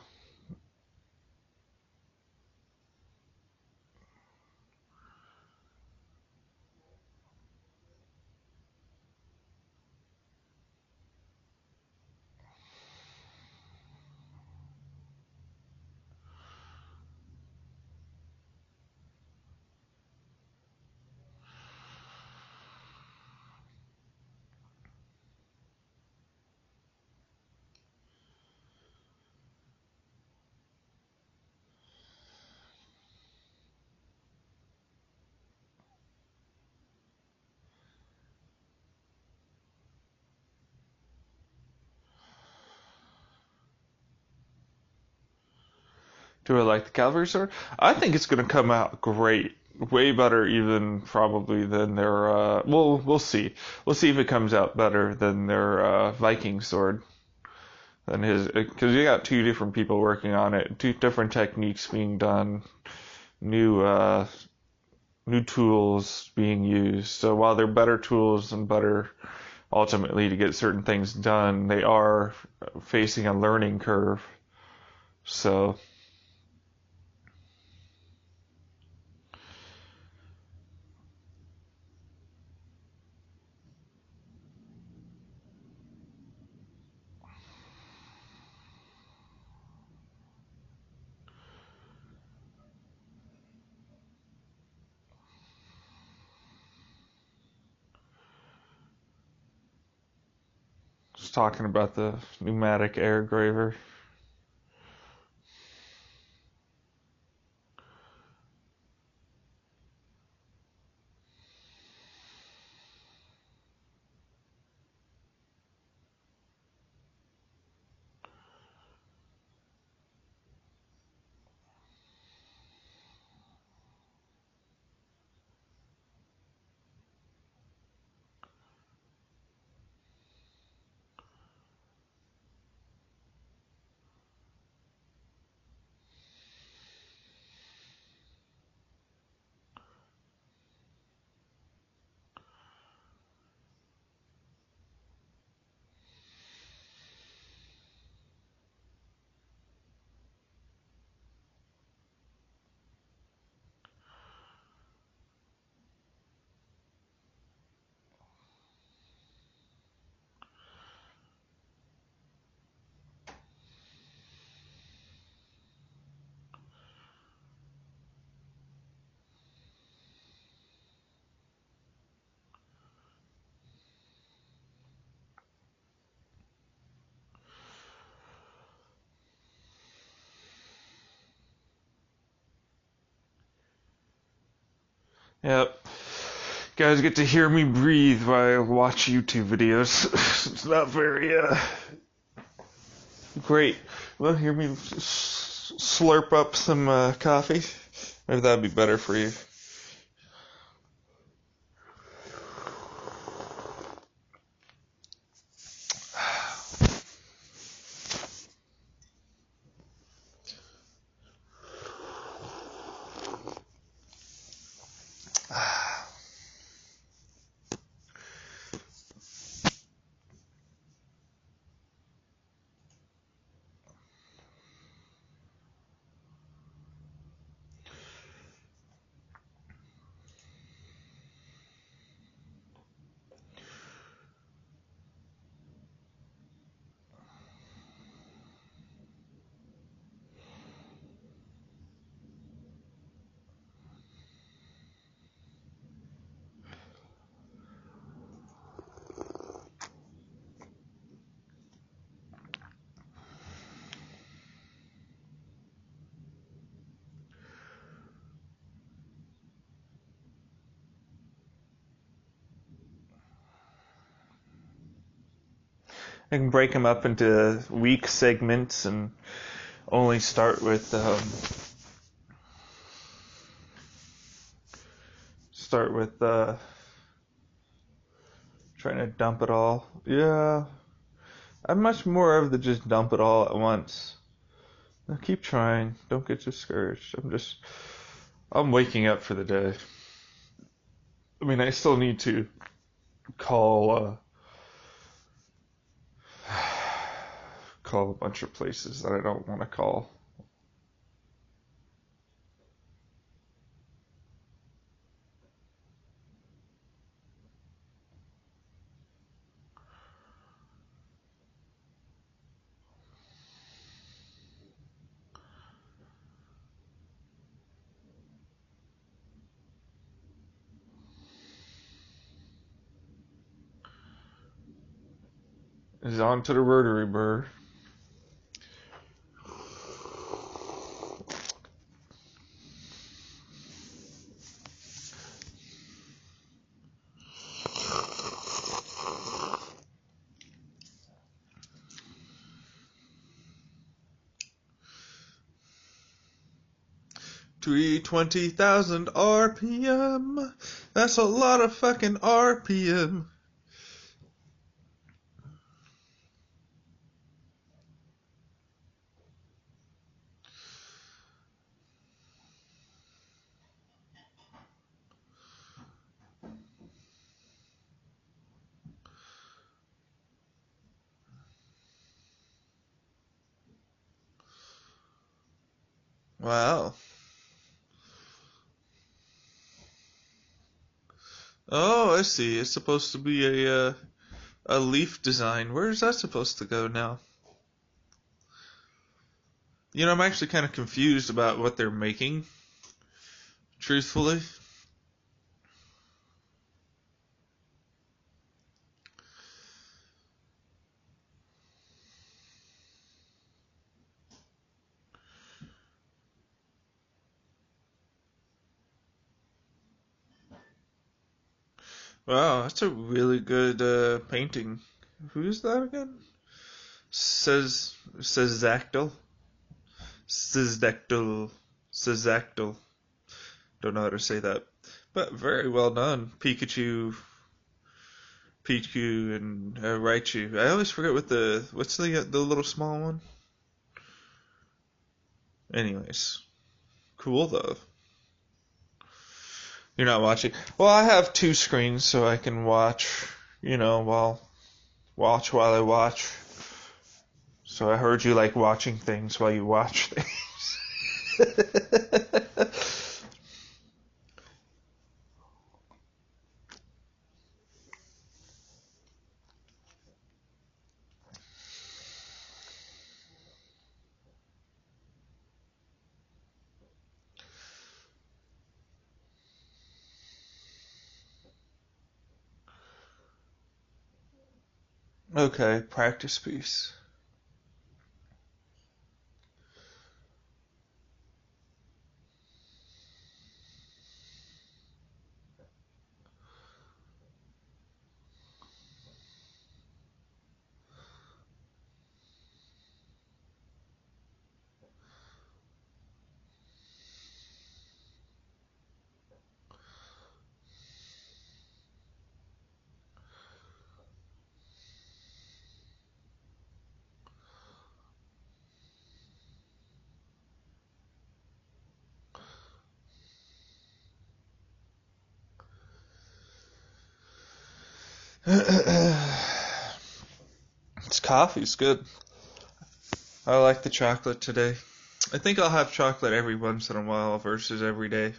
Do I like the Cavalry Sword? I think it's going to come out great. Way better even probably than their, we'll see. We'll see if it comes out better than their, Viking sword. Than because you got two different people working on it, two different techniques being done, new, new tools being used. So while they're better tools and better ultimately to get certain things done, they are facing a learning curve. So, just talking about the pneumatic air graver. Yep. Guys get to hear me breathe while I watch YouTube videos. It's not very great. Well, hear me slurp up some coffee. Maybe that'd be better for you. I can break them up into week segments and only start with trying to dump it all. Yeah, I'm much more of the just dump it all at once. Now keep trying. Don't get discouraged. I'm waking up for the day. I mean, I still need to call call a bunch of places that I don't want to call. Is on to the rotary burr. To 20,000 RPM. That's a lot of fucking RPM. Wow. Oh, I see. It's supposed to be a leaf design. Where is that supposed to go now? You know, I'm actually kind of confused about what they're making, truthfully. Wow, that's a really good painting. Who's that again? Says Zactyl. Sizdectyl. Sizdectyl. Don't know how to say that. But very well done. Pikachu and Raichu. I always forget what's the little small one? Anyways, cool though. You're not watching. Well, I have two screens so I can watch, while I watch. So I heard you like watching things while you watch things. Okay, practice piece. This coffee's good. I like the chocolate today. I think I'll have chocolate every once in a while versus every day.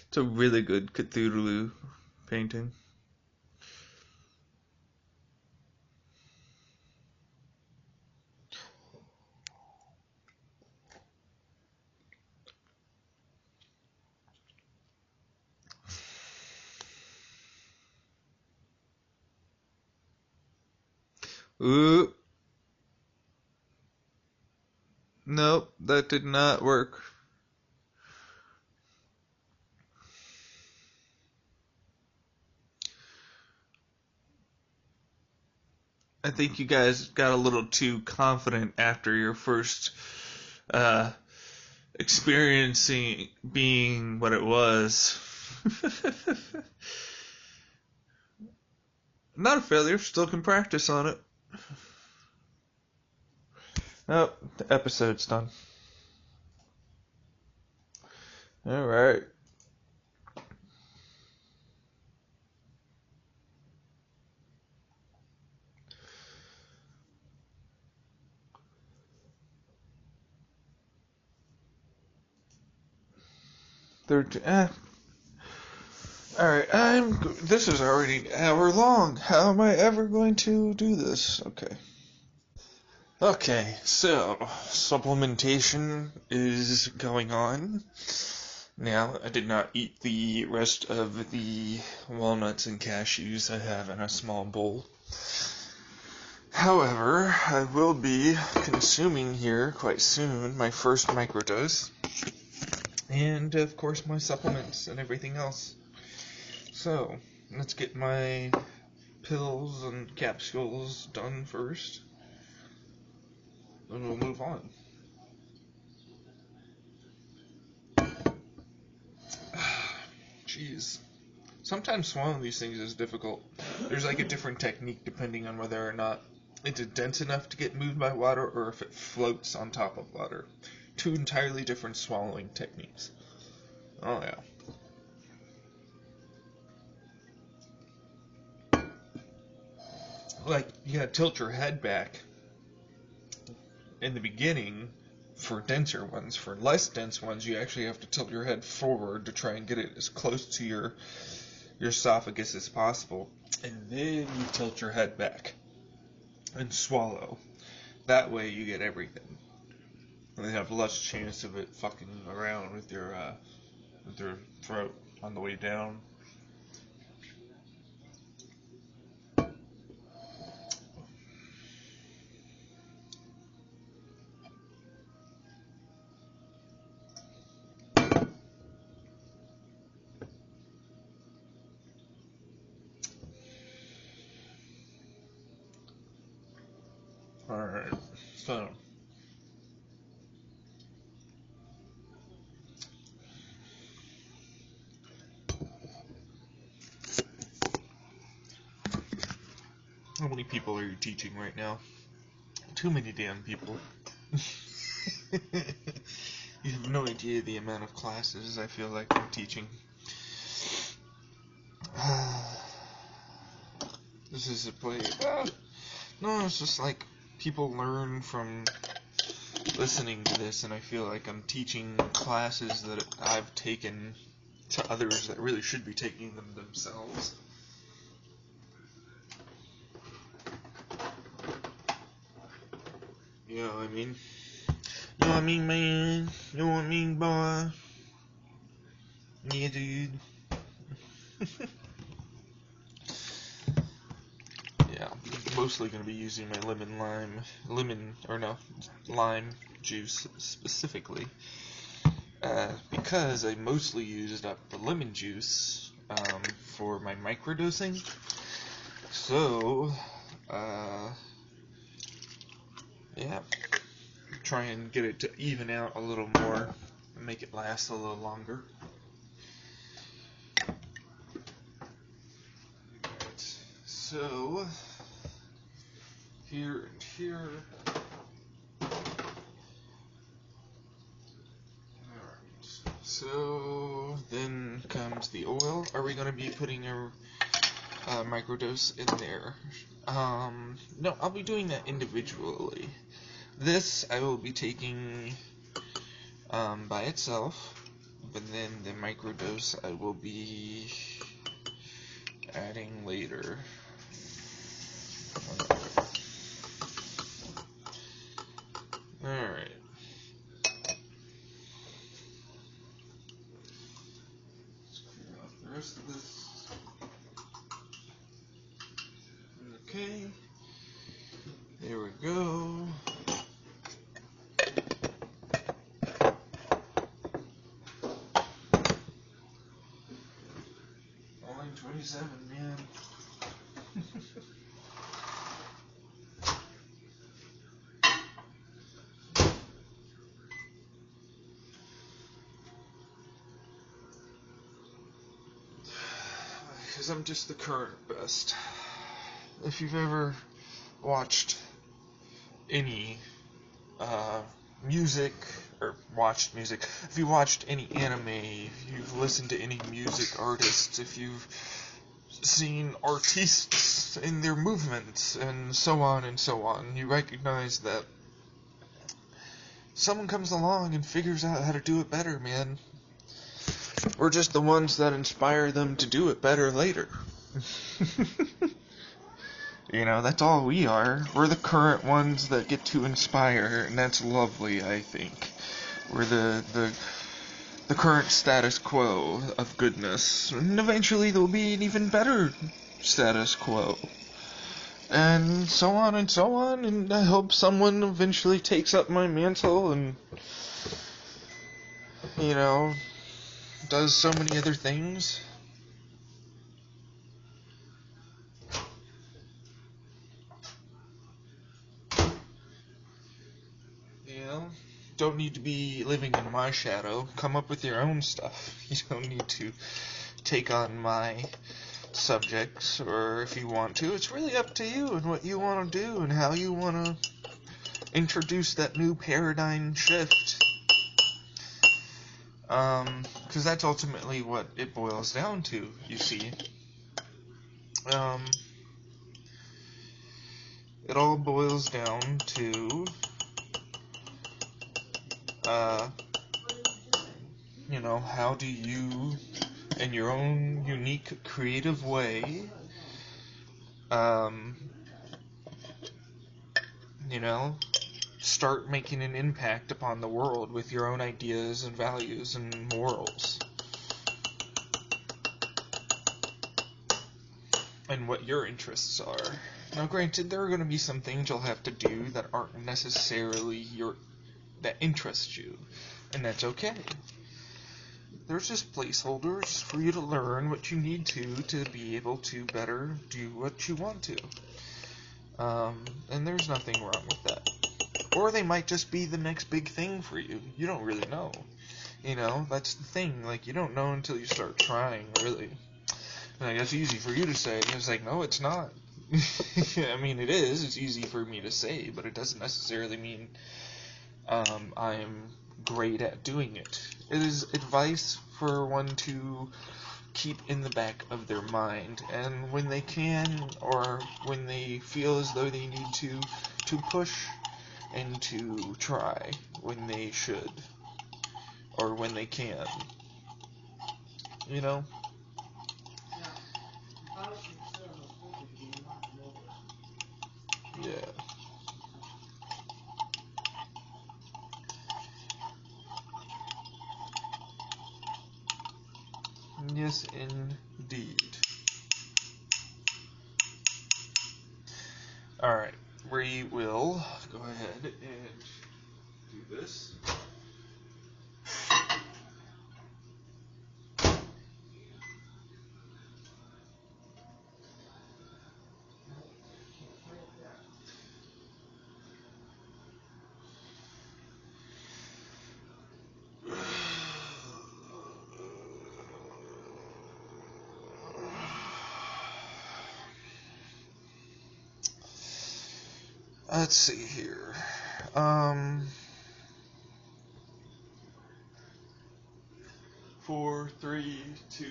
It's a really good Cthulhu painting. Ooh. Nope, that did not work. I think you guys got a little too confident after your first experiencing being what it was. Not a failure, still can practice on it. Oh, the episode's done. Alright. Alright, this is already an hour long. How am I ever going to do this? Okay, so supplementation is going on. Now, I did not eat the rest of the walnuts and cashews I have in a small bowl. However, I will be consuming here quite soon my first microdose. And, of course, my supplements and everything else. So, let's get my pills and capsules done first. Then we'll move on. Jeez. Sometimes swallowing these things is difficult. There's like a different technique depending on whether or not it's dense enough to get moved by water or if it floats on top of water. Two entirely different swallowing techniques. Oh yeah. Like, you gotta tilt your head back in the beginning for denser ones. For less dense ones, you actually have to tilt your head forward to try and get it as close to your esophagus as possible. And then you tilt your head back and swallow. That way you get everything. And they have less chance of it fucking around with your throat on the way down. Alright, so how many people are you teaching right now? Too many damn people. You have no idea the amount of classes I feel like I'm teaching. This is a play. No, it's just like people learn from listening to this, and I feel like I'm teaching classes that I've taken to others that really should be taking them themselves. You know what I mean? You know what I mean, man? You know what I mean, boy? Yeah, dude. Yeah, I'm mostly going to be using my lime juice specifically. Because I mostly used up the lemon juice for my microdosing. So, yeah, try and get it to even out a little more and make it last a little longer. So, here and here. Alright, so then comes the oil. Are we going to be putting a microdose in there? No, I'll be doing that individually. This I will be taking by itself, but then the microdose I will be adding later. Alright. Let's clear off the rest of this. Okay. There we go. Line 27, man. Because I'm just the current best. If you've ever watched any music, or watched music, if you watched any anime, if you've listened to any music artists, if you've seen artists in their movements, and so on, you recognize that someone comes along and figures out how to do it better, man. We're just the ones that inspire them to do it better later. You know, that's all we are. We're the current ones that get to inspire, and that's lovely, I think. We're the current status quo of goodness, and eventually there'll be an even better status quo. And so on, and I hope someone eventually takes up my mantle and, you know, does so many other things. You know, don't need to be living in my shadow. Come up with your own stuff. You don't need to take on my subjects, or if you want to, it's really up to you and what you want to do and how you want to introduce that new paradigm shift. Because that's ultimately what it boils down to, you see. It all boils down to, you know, how do you, in your own unique, creative way, you know, start making an impact upon the world with your own ideas and values and morals. And what your interests are. Now, granted, there are going to be some things you'll have to do that aren't necessarily that interest you, and that's okay. There's just placeholders for you to learn what you need to be able to better do what you want to. And there's nothing wrong with that. Or they might just be the next big thing for you. You don't really know. You know, that's the thing. Like, you don't know until you start trying, really. And I guess it's easy for you to say. It's like, no, it's not. I mean, it is. It's easy for me to say, but it doesn't necessarily mean I'm great at doing it. It is advice for one to keep in the back of their mind, and when they can, or when they feel as though they need to push and to try when they should, or when they can. You know? Yeah. Yes, indeed. Alright, we will go ahead and do this. Let's see here. 4, 3, 2,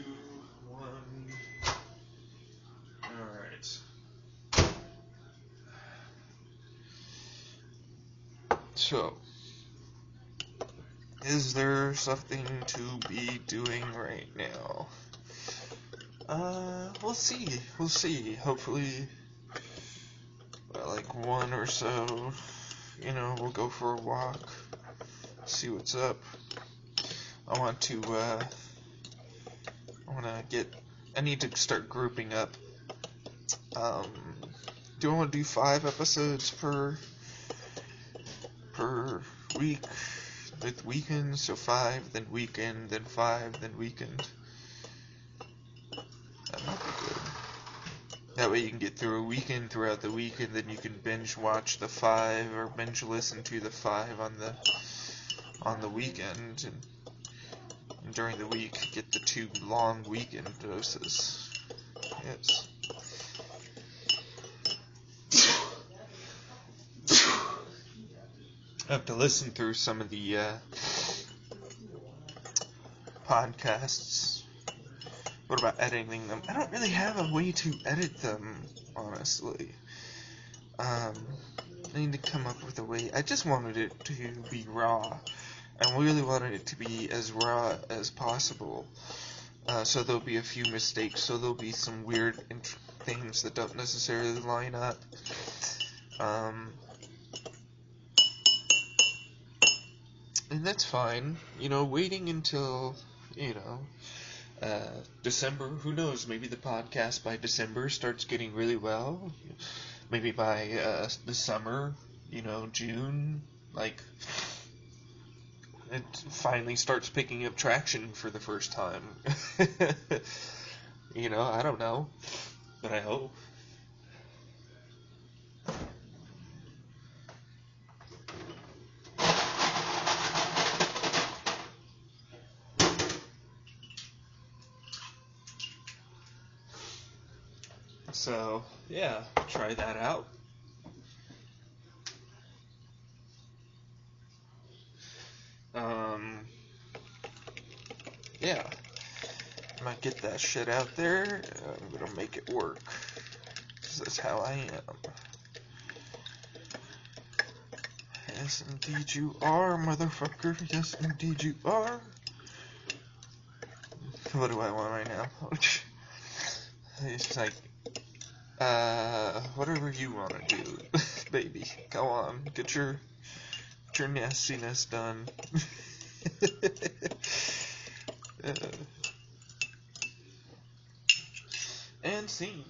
1. Alright. So, is there something to be doing right now? We'll see. We'll see. Hopefully, like 1 or so, we'll go for a walk, see what's up. I need to start grouping up. Do I want to do 5 episodes per week with weekends? So 5, then weekend, then 5, then weekend. That might be good. That way you can get through a weekend throughout the week, and then you can binge watch the 5 or binge listen to the 5 on the weekend, and during the week get the 2 long weekend doses. Yes. I have to listen through some of the podcasts. What about editing them? I don't really have a way to edit them, honestly. I need to come up with a way. I just wanted it to be raw. I really wanted it to be as raw as possible. So there'll be a few mistakes. So there'll be some weird things that don't necessarily line up. And that's fine. Waiting until, December, who knows, maybe the podcast by December starts getting really well. Maybe by the summer, June, it finally starts picking up traction for the first time. I don't know, but I hope. So, yeah, try that out. Yeah, I might get that shit out there. I'm gonna make it work, 'cause that's how I am. Yes, indeed you are, motherfucker. Yes, indeed you are. What do I want right now? It's like, whatever you want to do, baby. Go on, get your nastiness done. And scene.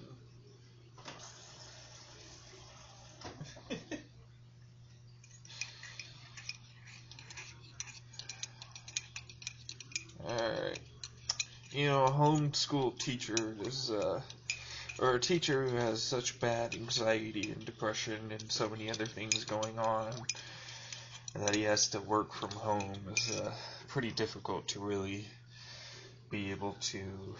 Alright. A homeschool teacher is, or a teacher who has such bad anxiety and depression and so many other things going on, and that he has to work from home is pretty difficult to really be able to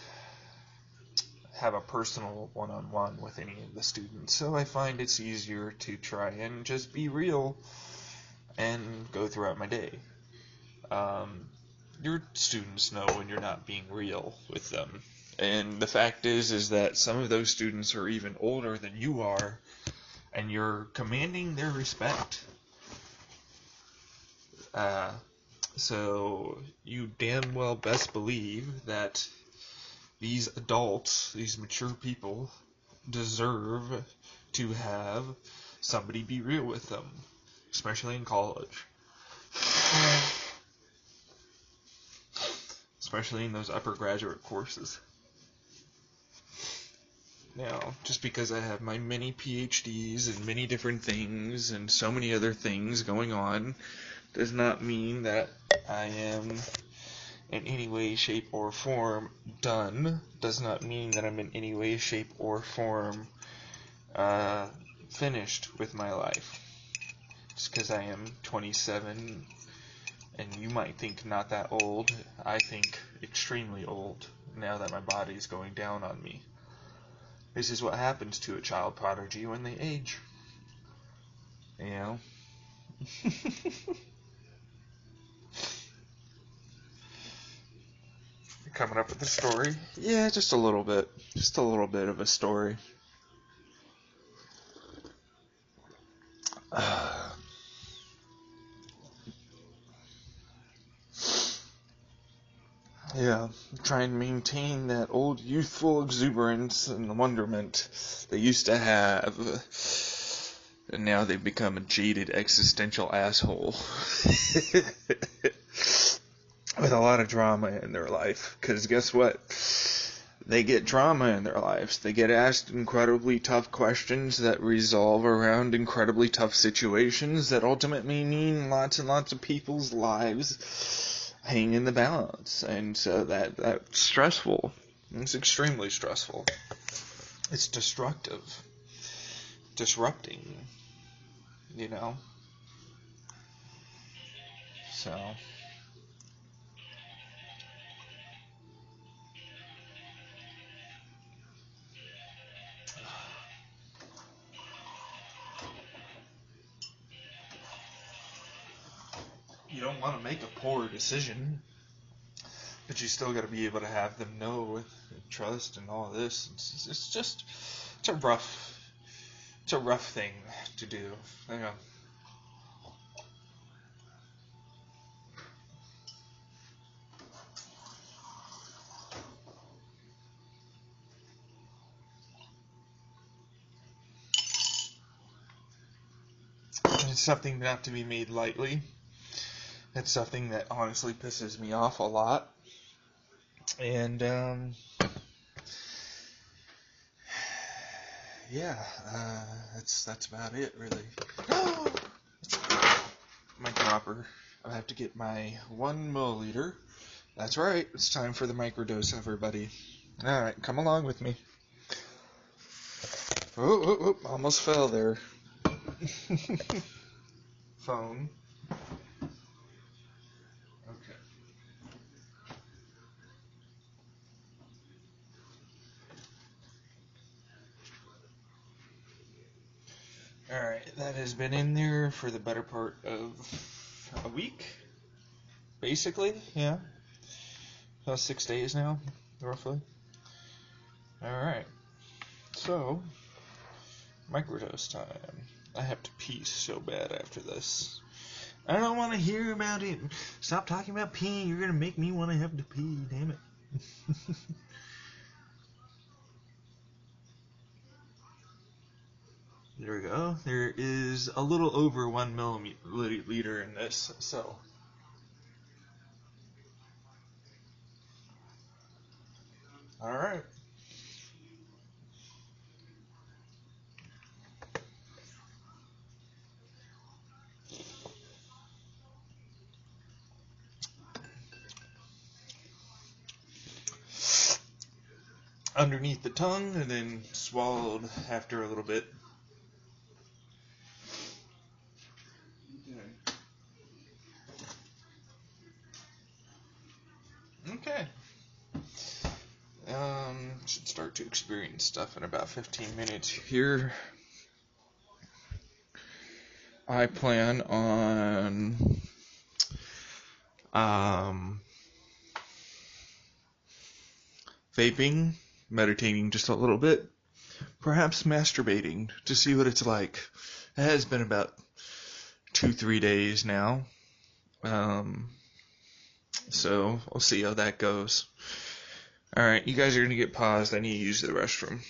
have a personal one-on-one with any of the students. So I find it's easier to try and just be real and go throughout my day. Your students know when you're not being real with them. And the fact is that some of those students are even older than you are, and you're commanding their respect. So you damn well best believe that these adults, these mature people, deserve to have somebody be real with them, especially in college. Especially in those upper graduate courses. Now, just because I have my many PhDs and many different things and so many other things going on does not mean that I am in any way, shape, or form done. Does not mean that I'm in any way, shape, or form finished with my life. Just because I am 27, and you might think not that old, I think extremely old now that my body's going down on me. This is what happens to a child prodigy when they age. You know? Coming up with a story? Yeah, just a little bit. Just a little bit of a story. Yeah, try and maintain that old youthful exuberance and wonderment they used to have. And now they've become a jaded existential asshole. With a lot of drama in their life. Because guess what? They get drama in their lives. They get asked incredibly tough questions that resolve around incredibly tough situations that ultimately mean lots and lots of people's lives hang in the balance. And so that's stressful. It's extremely stressful. It's destructive. Disrupting. You know? So... you don't want to make a poor decision, but you still got to be able to have them know with trust and all this. It's a rough thing to do. You know. And it's something not to be made lightly. It's something that honestly pisses me off a lot. And, yeah, that's about it, really. My dropper. I have to get my 1 milliliter. That's right, it's time for the microdose, everybody. Alright, come along with me. Oh, almost fell there. Phone. Okay. Alright, that has been in there for the better part of a week. Basically, yeah. About 6 days now, roughly. Alright. So, microdose time. I have to pee so bad after this. I don't want to hear about it. Stop talking about peeing. You're going to make me want to have to pee. Damn it. There we go. There is a little over 1 milliliter in this, so. Alright. Underneath the tongue and then swallowed after a little bit. Okay. Should start to experience stuff in about 15 minutes here. I plan on vaping, meditating just a little bit, perhaps masturbating to see what it's like. It has been about 2-3 days now. So I'll see how that goes. Alright, you guys are going to get paused. I need to use the restroom.